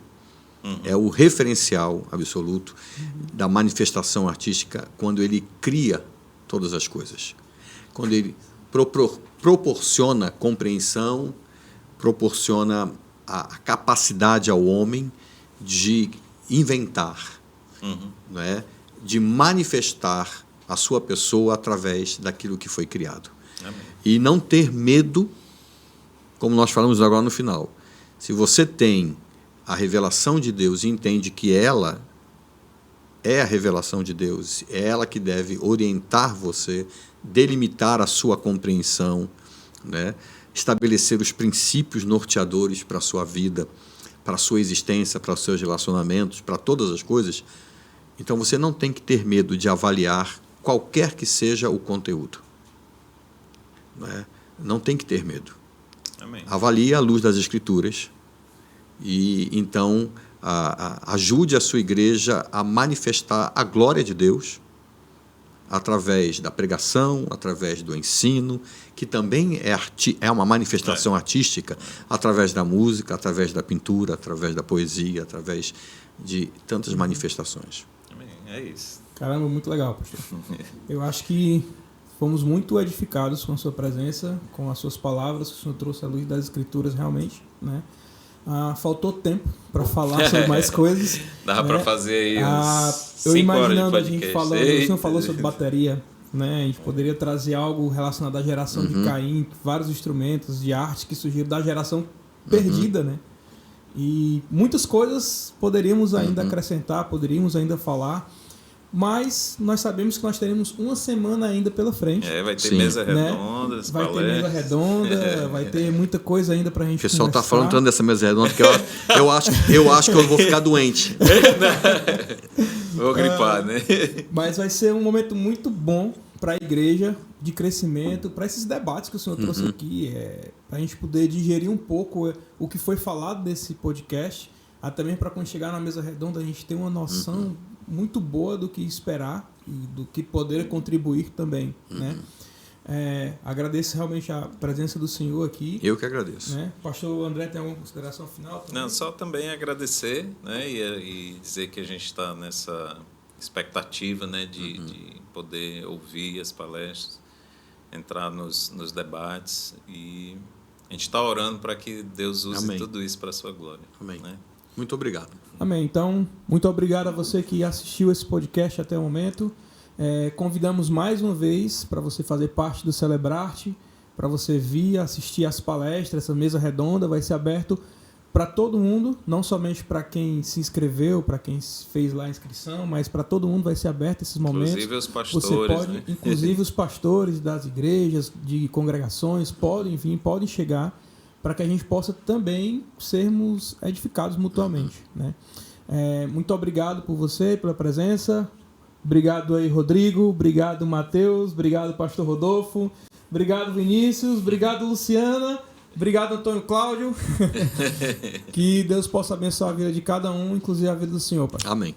é o referencial absoluto da manifestação artística quando ele cria todas as coisas. Quando ele proporciona compreensão, proporciona a capacidade ao homem de inventar, não é? De manifestar a sua pessoa através daquilo que foi criado. Amém. E não ter medo, como nós falamos agora no final. Se você tem a revelação de Deus e entende que ela é a revelação de Deus, é ela que deve orientar você, delimitar a sua compreensão, né? Estabelecer os princípios norteadores para a sua vida, para a sua existência, para os seus relacionamentos, para todas as coisas, então você não tem que ter medo de avaliar qualquer que seja o conteúdo. Não tem que ter medo. Amém. Avalie à luz das Escrituras e, então, ajude a sua igreja a manifestar a glória de Deus através da pregação, através do ensino, que também é uma manifestação artística, através da música, através da pintura, através da poesia, através de tantas manifestações. Amém. É isso. Caramba, muito legal, pastor. Eu acho que fomos muito edificados com a sua presença, com as suas palavras, que o senhor trouxe à luz das Escrituras realmente, né? Faltou tempo para falar sobre mais coisas. Dava para fazer aí uns eu 5 horas de imaginando a podcast. gente falando, o senhor falou sobre bateria, né? A gente poderia trazer algo relacionado à geração de Caim, vários instrumentos de arte que surgiram da geração perdida, né? E muitas coisas poderíamos ainda acrescentar, poderíamos ainda falar, Mas nós sabemos que nós teremos uma semana ainda pela frente. Vai ter Sim. mesa Né? redonda, Vai ter mesa redonda, vai ter muita coisa ainda pra gente O pessoal conversar. está falando tanto dessa mesa redonda que eu acho que eu vou ficar doente. Vou gripar, né? Mas vai ser um momento muito bom para a igreja, de crescimento, para esses debates que o senhor trouxe aqui, para a gente poder digerir um pouco o que foi falado nesse podcast, até mesmo para quando chegar na mesa redonda a gente ter uma noção muito boa do que esperar e do que poder contribuir também, né? Agradeço realmente a presença do senhor aqui. Eu que agradeço. Né? Pastor André, tem alguma consideração final? Também? Não, só também agradecer, né? E dizer que a gente está nessa expectativa, né? De poder ouvir as palestras, entrar nos debates, e a gente está orando para que Deus use Amém. tudo isso para a sua glória. Amém. Né? Muito obrigado. Amém. Então, muito obrigado a você que assistiu esse podcast até o momento. Convidamos mais uma vez para você fazer parte do Celebrarte, para você vir assistir as palestras. Essa mesa redonda vai ser aberto para todo mundo, não somente para quem se inscreveu, para quem fez lá a inscrição, mas para todo mundo vai ser aberto esses momentos. Inclusive os pastores. Você pode, né? inclusive os pastores das igrejas, de congregações, podem vir, podem chegar, para que a gente possa também sermos edificados mutuamente. Né? Muito obrigado por você, pela presença. Obrigado aí, Rodrigo. Obrigado, Matheus. Obrigado, Pastor Rodolfo. Obrigado, Vinícius. Obrigado, Luciana. Obrigado, Antônio Cláudio. Que Deus possa abençoar a vida de cada um, inclusive a vida do Senhor, Pai. Amém.